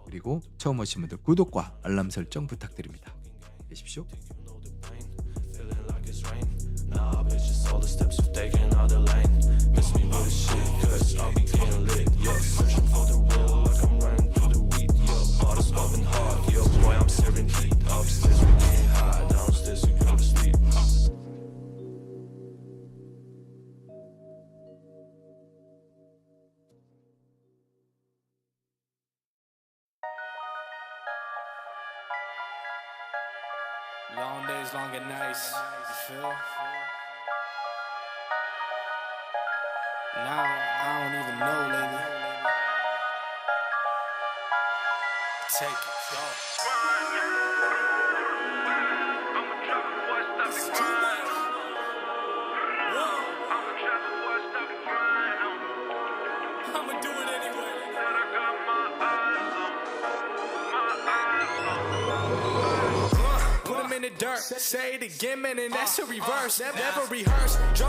그리고 처음 오신 분들 구독과 알람 설정 부탁드립니다. 계십시오. Nah, bitch, it's all the steps you've taken out the lane. Miss me with the shit, cause I'll be getting lit. Yo, searching for the real, like I'm running through the weed. Yo, bottles popping hard. Yo, boy, I'm serving heat. Upstairs, we getting high. Downstairs, we go to sleep. Long days, longer nights. You feel? Now I don't even know lately. Take it, go. I'ma do it anyway. Put 'em in the dirt. Say it again, man, and that's a reverse. Never rehearse. Drunk